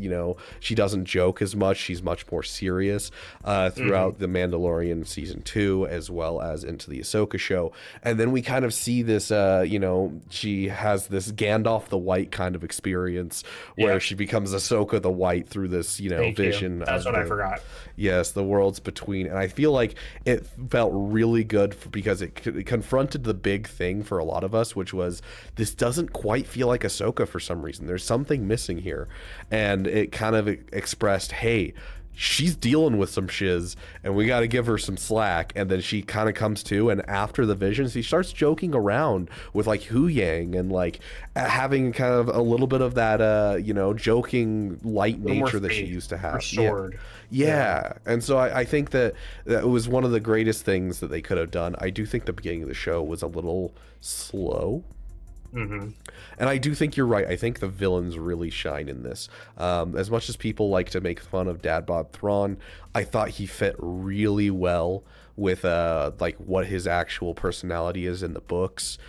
she doesn't joke as much, she's much more serious throughout the Mandalorian season 2 as well as into the Ahsoka show. And then we kind of see this she has this Gandalf the White kind of experience where she becomes Ahsoka the White through this vision. That's what I forgot. Yes, the worlds between. And I feel like it felt really good because it confronted the big thing for a lot of us, which was this doesn't quite feel like Ahsoka for some reason. There's something missing here. And it kind of expressed, hey, she's dealing with some shiz and we got to give her some slack. And then she kind of comes to, and after the visions, she starts joking around with like Hu Yang and like having kind of a little bit of that joking light nature that she used to have. Yeah. And so I think that was one of the greatest things that they could have done. I do think the beginning of the show was a little slow. And I do think you're right. I think the villains really shine in this. As much as people like to make fun of Dad Bod Thrawn, I thought he fit really well with like what his actual personality is in the books.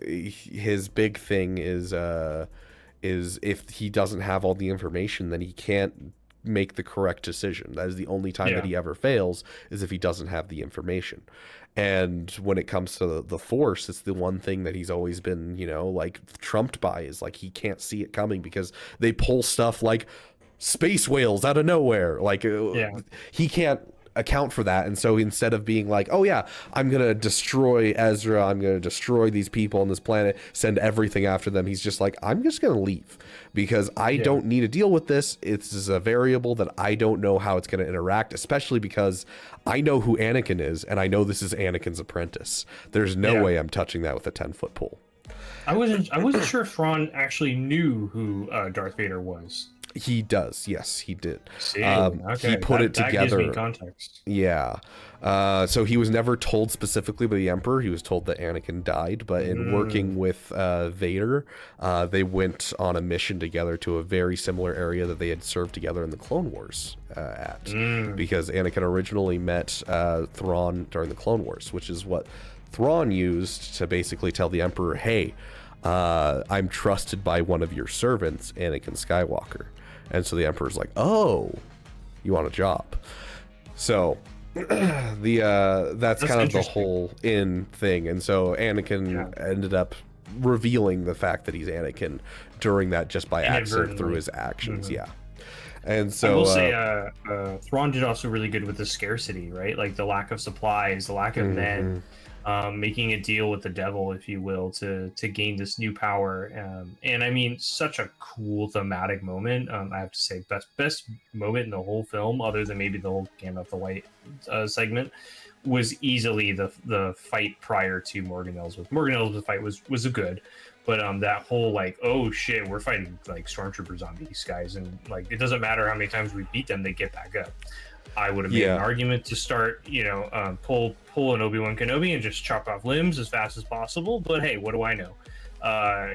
His big thing is if he doesn't have all the information, then he can't make the correct decision. That is the only time that he ever fails, is if he doesn't have the information. And when it comes to the Force, it's the one thing that he's always been, like trumped by, is like he can't see it coming because they pull stuff like space whales out of nowhere. Like he can't account for that. And so instead of being like, oh yeah, I'm gonna destroy Ezra, I'm gonna destroy these people on this planet, send everything after them, he's just like, I'm just gonna leave because I don't need to deal with this. It's a variable that I don't know how it's gonna interact, especially because I know who Anakin is and I know this is Anakin's apprentice. There's no way I'm touching that with a 10-foot pole. I wasn't sure if Thrawn actually knew who Darth Vader was. He does. Yes, he did. Okay. He put it together. That gives me context. Yeah. So he was never told specifically by the Emperor. He was told that Anakin died, but in working with Vader, they went on a mission together to a very similar area that they had served together in the Clone Wars because Anakin originally met Thrawn during the Clone Wars, which is what Thrawn used to basically tell the Emperor, hey, I'm trusted by one of your servants, Anakin Skywalker. And so the Emperor's like, oh, you want a job. So that's kind of the whole in thing. And so Anakin ended up revealing the fact that he's Anakin during that just by accident through his actions. Yeah. And so I will say Thrawn did also really good with the scarcity, right? Like the lack of supplies, the lack of men, making a deal with the devil, if you will, to gain this new power. And I mean, such a cool thematic moment. I have to say, best moment in the whole film, other than maybe the whole Gandalf the White segment, was easily the fight prior to Morgan Elsbeth. Morgan Elsbeth's fight was a good, but that whole like, oh shit, we're fighting like stormtrooper zombies, guys, and like it doesn't matter how many times we beat them, they get back up. I would have made an argument to start, pull an Obi-Wan Kenobi and just chop off limbs as fast as possible. But hey, what do I know?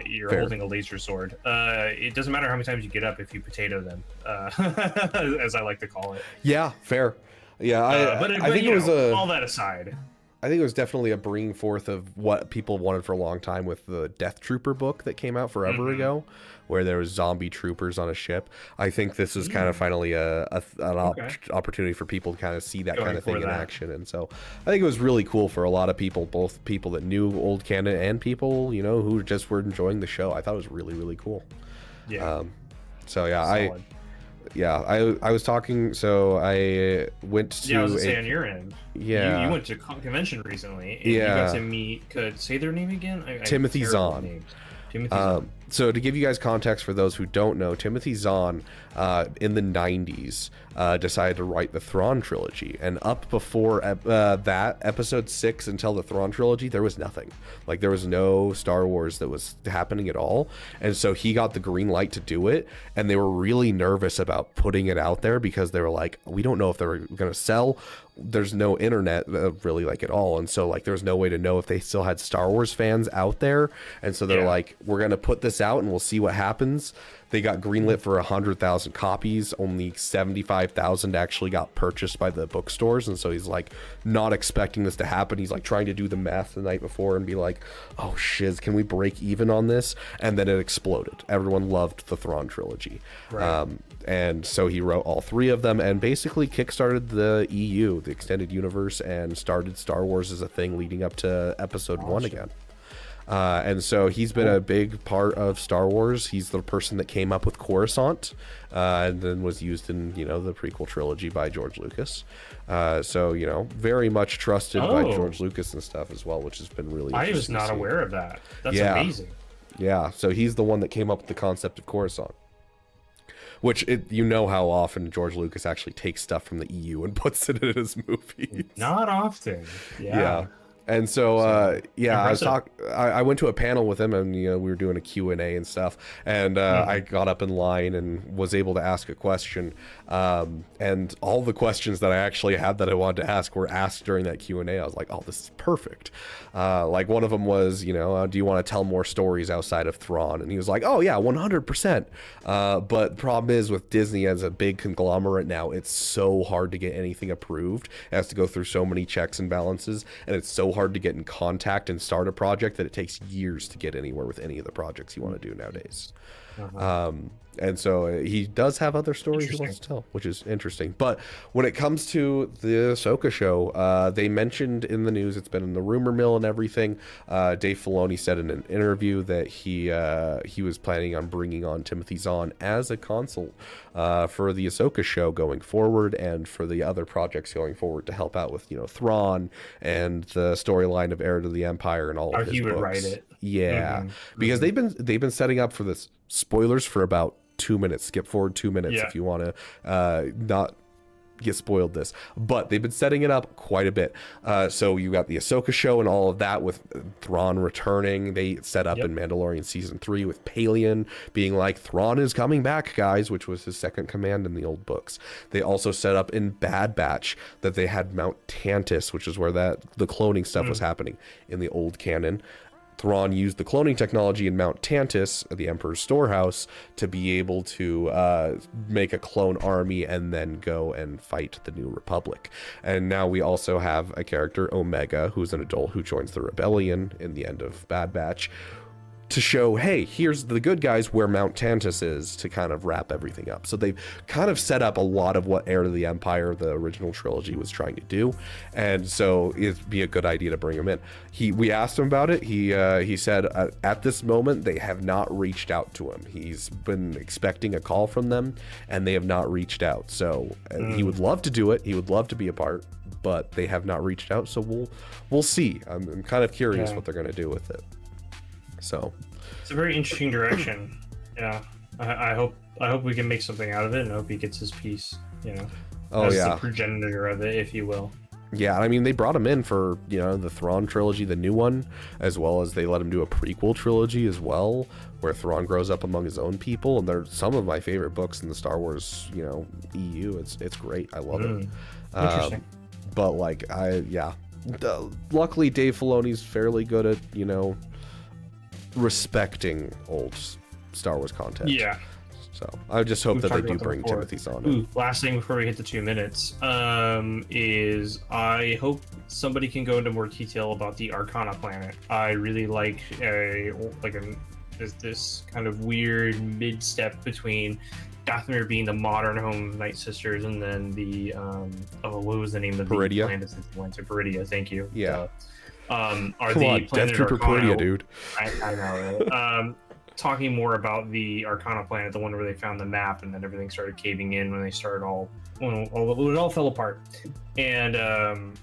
You're holding a laser sword. It doesn't matter how many times you get up if you potato them, as I like to call it. Yeah, fair. Yeah, I think it was all that aside. I think it was definitely a bringing forth of what people wanted for a long time with the Death Trooper book that came out forever ago, where there was zombie troopers on a ship. I think this is kind of finally an opportunity for people to kind of see that kind of thing in action. And so I think it was really cool for a lot of people, both people that knew old canon and people, who just were enjoying the show. I thought it was really, really cool. Yeah. So yeah, solid. I was talking, so I went to... Yeah, I was going to say on your end. Yeah. You went to convention recently, and you got to meet... say their name again? Timothy Zahn. Timothy Zahn. So to give you guys context for those who don't know, Timothy Zahn in the 90s decided to write the Thrawn trilogy, and up before that episode 6 until the Thrawn trilogy, there was nothing. Like there was no Star Wars that was happening at all, and so he got the green light to do it, and they were really nervous about putting it out there because they were like, we don't know if they're going to sell. There's no internet really like at all, and so like there's no way to know if they still had Star Wars fans out there, and so they're like, we're gonna put this out and we'll see what happens. They got greenlit for 100,000 copies. Only 75,000 actually got purchased by the bookstores, and so he's like not expecting this to happen. He's like trying to do the math the night before and be like, oh shiz, can we break even on this? And then it exploded. Everyone loved the Thrawn trilogy. Right. And so he wrote all 3 of them and basically kickstarted the EU, the extended universe, and started Star Wars as a thing leading up to episode 1 again. And so he's been a big part of Star Wars. He's the person that came up with Coruscant, and then was used in, the prequel trilogy by George Lucas. So, very much trusted by George Lucas and stuff as well, which has been really interesting. I was not aware of that. That's amazing. Yeah, so he's the one that came up with the concept of Coruscant. Which, how often George Lucas actually takes stuff from the EU and puts it in his movies. Not often. Yeah. And so, I went to a panel with him, and we were doing a Q&A and stuff, and I got up in line and was able to ask a question, and all the questions that I actually had that I wanted to ask were asked during that Q&A. I was like, oh, this is perfect. Like one of them was, do you want to tell more stories outside of Thrawn? And he was like, oh yeah, 100%. But the problem is with Disney as a big conglomerate now, it's so hard to get anything approved. It has to go through so many checks and balances, and it's so hard to get in contact and start a project that it takes years to get anywhere with any of the projects you want to do nowadays. And so he does have other stories he wants to tell, which is interesting. But when it comes to the Ahsoka show, they mentioned in the news, it's been in the rumor mill and everything. Dave Filoni said in an interview that he was planning on bringing on Timothy Zahn as a consult for the Ahsoka show going forward, and for the other projects going forward to help out with Thrawn and the storyline of Heir to the Empire and all of his he would books. write it. Yeah, because they've been setting up for this. Spoilers for about 2 minutes. Skip forward 2 minutes if you want to not get spoiled this, but they've been setting it up quite a bit. So you got the Ahsoka show and all of that with Thrawn returning. They set up in Mandalorian season 3 with Pelion being like, Thrawn is coming back, guys, which was his second command in the old books. They also set up in Bad Batch that they had Mount Tantus, which is where the cloning stuff was happening in the old canon. Thrawn used the cloning technology in Mount Tantus, the Emperor's storehouse, to be able to make a clone army and then go and fight the New Republic. And now we also have a character, Omega, who's an adult who joins the rebellion in the end of Bad Batch, to show, hey, here's the good guys where Mount Tantus is, to kind of wrap everything up. So they've kind of set up a lot of what Heir to the Empire, the original trilogy, was trying to do, and so it'd be a good idea to bring him in. We asked him about it. He said at this moment they have not reached out to him. He's been expecting a call from them, and they have not reached out. So he would love to do it. He would love to be a part, but they have not reached out. So we'll see. I'm kind of curious what they're going to do with it. So it's a very interesting direction. Yeah, I hope we can make something out of it, and I hope he gets his piece. You know, as the progenitor of it, if you will. Yeah, I mean, they brought him in for, you know, the Thrawn trilogy, the new one, as well as they let him do a prequel trilogy as well, where Thrawn grows up among his own people, and they're some of my favorite books in the Star Wars, you know, EU. It's great. I love it. Interesting. But like, luckily Dave Filoni's fairly good at, you know, respecting old Star Wars content. Yeah. So I just hope that they do bring Timothy Zahn. Last thing before we hit the 2 minutes, is I hope somebody can go into more detail about the Arcana planet. I really like this kind of weird mid-step between Dathomir being the modern home of Night Sisters, and then the what was the name of the planet that went to? Peridia. Thank you. Yeah. Come on, Death Trooper Peridia, dude. I know, right? Talking more about the Arcana planet, the one where they found the map, and then everything started caving in when they started when it all fell apart. And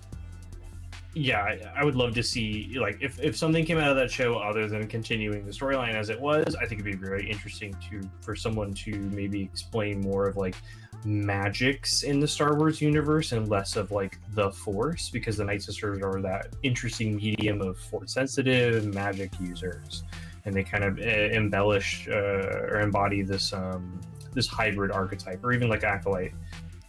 yeah, I would love to see, like, if something came out of that show other than continuing the storyline as it was, I think it'd be very interesting for someone to maybe explain more of like magics in the Star Wars universe and less of like the Force, because the Night Sisters are that interesting medium of Force sensitive magic users, and they kind of embellish or embody this this hybrid archetype, or even like Acolyte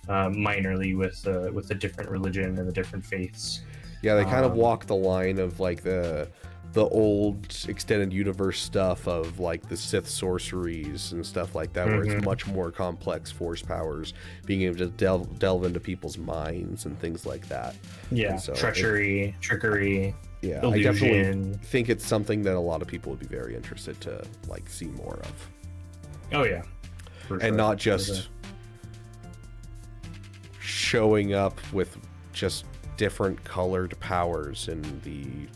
minorly with the different religion and the different faiths. Yeah, they kind of walk the line of like the old extended universe stuff of like the Sith sorceries and stuff like that, where it's much more complex Force powers, being able to delve into people's minds and things like that. Yeah, so trickery. Yeah, illusion. I definitely think it's something that a lot of people would be very interested to like see more of. Oh yeah, and not just showing up with just different colored powers in the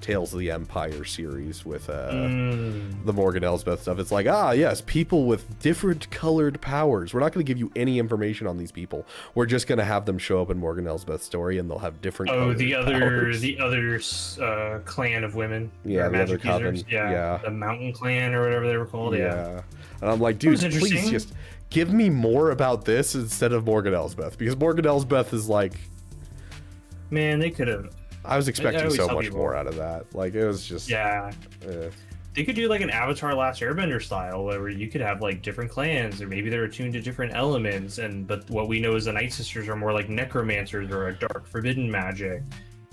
Tales of the Empire series with the Morgan Elsbeth stuff. It's like, yes, people with different colored powers. We're not going to give you any information on these people. We're just going to have them show up in Morgan Elsbeth's story, and they'll have different the powers. other clan of women. Yeah, the other coven. Yeah, the Mountain Clan or whatever they were called. Yeah. And I'm like, dude, please just give me more about this instead of Morgan Elsbeth, because Morgan Elsbeth is like, man, they could have. I was expecting so much more out of that. Like, it was just They could do like an Avatar Last Airbender style, where you could have like different clans, or maybe they're attuned to different elements. But what we know is the Night Sisters are more like necromancers or a dark forbidden magic.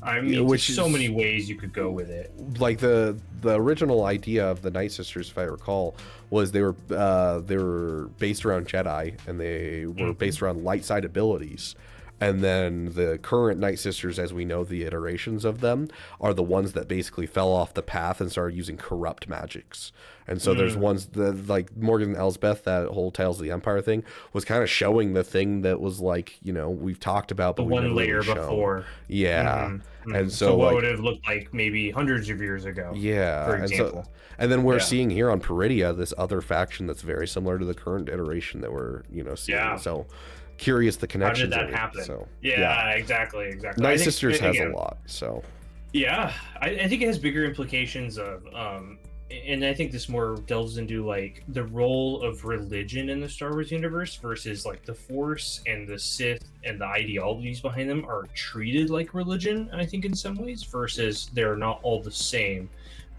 I mean, there's so many ways you could go with it. Like the original idea of the Night Sisters, if I recall, was they were based around Jedi, and they were based around light side abilities. And then the current Night Sisters, as we know the iterations of them, are the ones that basically fell off the path and started using corrupt magics. And so there's ones that, like Morgan Elsbeth, that whole Tales of the Empire thing, was kind of showing the thing that was like, you know, we've talked about, but the one layer before. Yeah. And so what like, would have looked like maybe hundreds of years ago. Yeah. For example. And then we're seeing here on Peridia this other faction that's very similar to the current iteration that we're, you know, seeing. Yeah. So curious the connections. How did that happen? So exactly. Night Sisters has a lot. So yeah, I think it has bigger implications of and I think this more delves into like the role of religion in the Star Wars universe versus like the Force and the Sith, and the ideologies behind them are treated like religion, I think, in some ways, versus they're not all the same.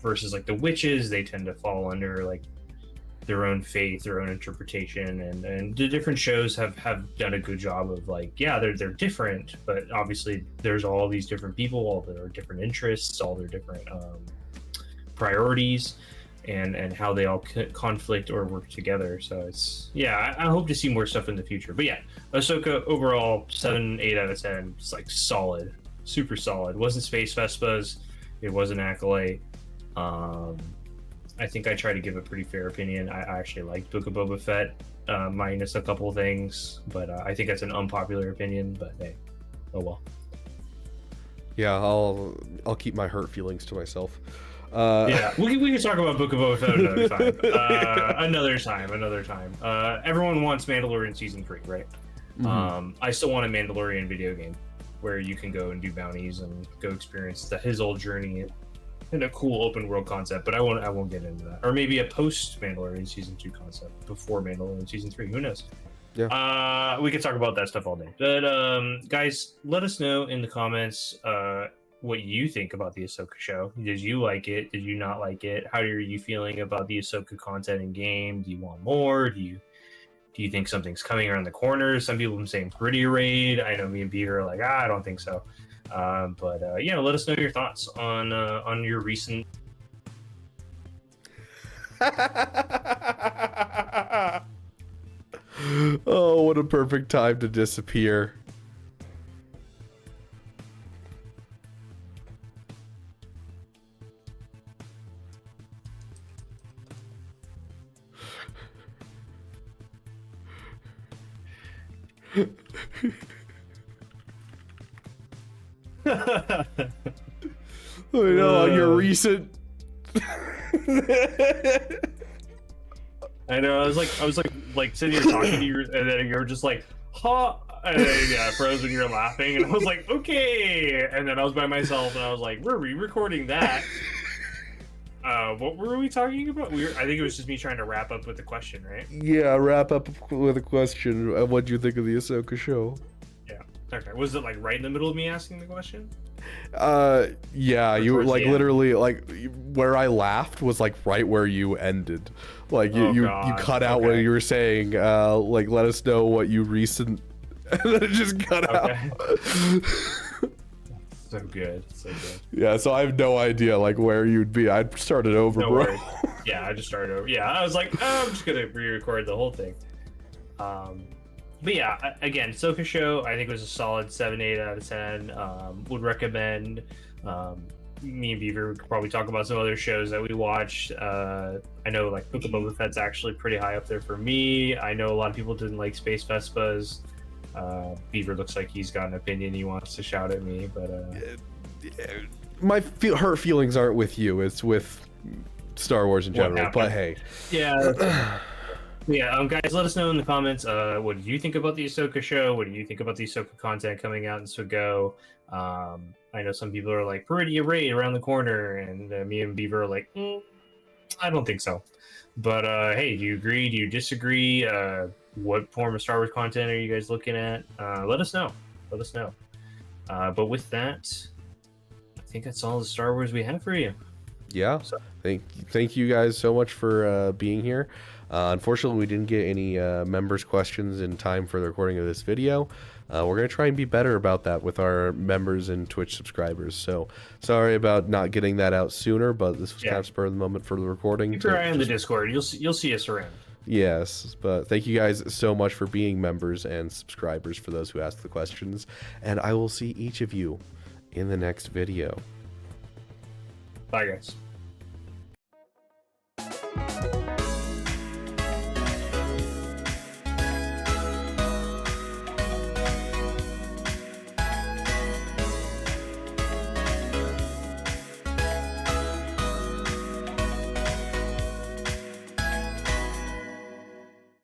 Versus like the witches, they tend to fall under like their own faith, their own interpretation, and the different shows have done a good job of like, they're different, but obviously there's all these different people, all their different interests, all their different priorities, and how they all conflict or work together. So it's I hope to see more stuff in the future. But Ahsoka overall 7-8 out of 10. It's like solid, super solid. It wasn't Space Vespas, it wasn't Acolyte. I think I try to give a pretty fair opinion. I actually liked Book of Boba Fett, minus a couple things, but I think that's an unpopular opinion. But hey, oh well. Yeah, I'll keep my hurt feelings to myself. Yeah, we can talk about Book of Boba Fett another time. Another time. Everyone wants Mandalorian season 3, right? Mhm. I still want a Mandalorian video game where you can go and do bounties and go experience his old journey in a cool open world concept. But I won't get into that. Or maybe a post Mandalorian season 2 concept before Mandalorian season 3. Who knows? Yeah. We could talk about that stuff all day. But guys, let us know in the comments what you think about the Ahsoka show. Did you like it? Did you not like it? How are you feeling about the Ahsoka content in game? Do you want more? Do you think something's coming around the corner? Some people have been saying pretty raid. I know me and Beaver are like, I don't think so. But let us know your thoughts on your recent. Oh, what a perfect time to disappear. On your recent. I know. I was like sitting here talking to you, and then you're just like, "Huh," and then froze when you're laughing, and I was like, "Okay," and then I was by myself, and I was like, "We're re-recording that." What were we talking about? I think it was just me trying to wrap up with the question, right? Yeah, wrap up with a question. What do you think of the Ahsoka show? Yeah. Okay. Was it like right in the middle of me asking the question? Yeah, you were like literally like where I laughed was like right where you ended. Like you cut out what you were saying. Like let us know what you recent, and then it just cut out. So good, so good. Yeah, so I have no idea like where you'd be. I'd start it over, No bro. worries. Yeah, I just started over. Yeah, I was like, oh, I'm just gonna re-record the whole thing. But yeah, again, Ahsoka show, I think it was a solid 7-8 out of 10. Would recommend. Me and Beaver could probably talk about some other shows that we watched. I know like Book of Boba Fett's actually pretty high up there for me. I know a lot of people didn't like Space Vespas. Beaver looks like he's got an opinion he wants to shout at me, but my hurt feelings aren't with you. It's with Star Wars in general. But hey, yeah. Yeah, guys, let us know in the comments. What do you think about the Ahsoka show? What do you think about the Ahsoka content coming out in SWGOH? I know some people are like, pretty raid around the corner, and me and Beaver are like, I don't think so. But hey, do you agree? Do you disagree? What form of Star Wars content are you guys looking at? Let us know. Let us know. But with that, I think that's all the Star Wars we have for you. Yeah. So. Thank you guys so much for being here. Unfortunately, we didn't get any members' questions in time for the recording of this video. We're going to try and be better about that with our members and Twitch subscribers. So sorry about not getting that out sooner, but this was kind of spur of the moment for the recording. Keep your eye on the Discord. You'll see us around. Yes, but thank you guys so much for being members and subscribers for those who asked the questions. And I will see each of you in the next video. Bye, guys.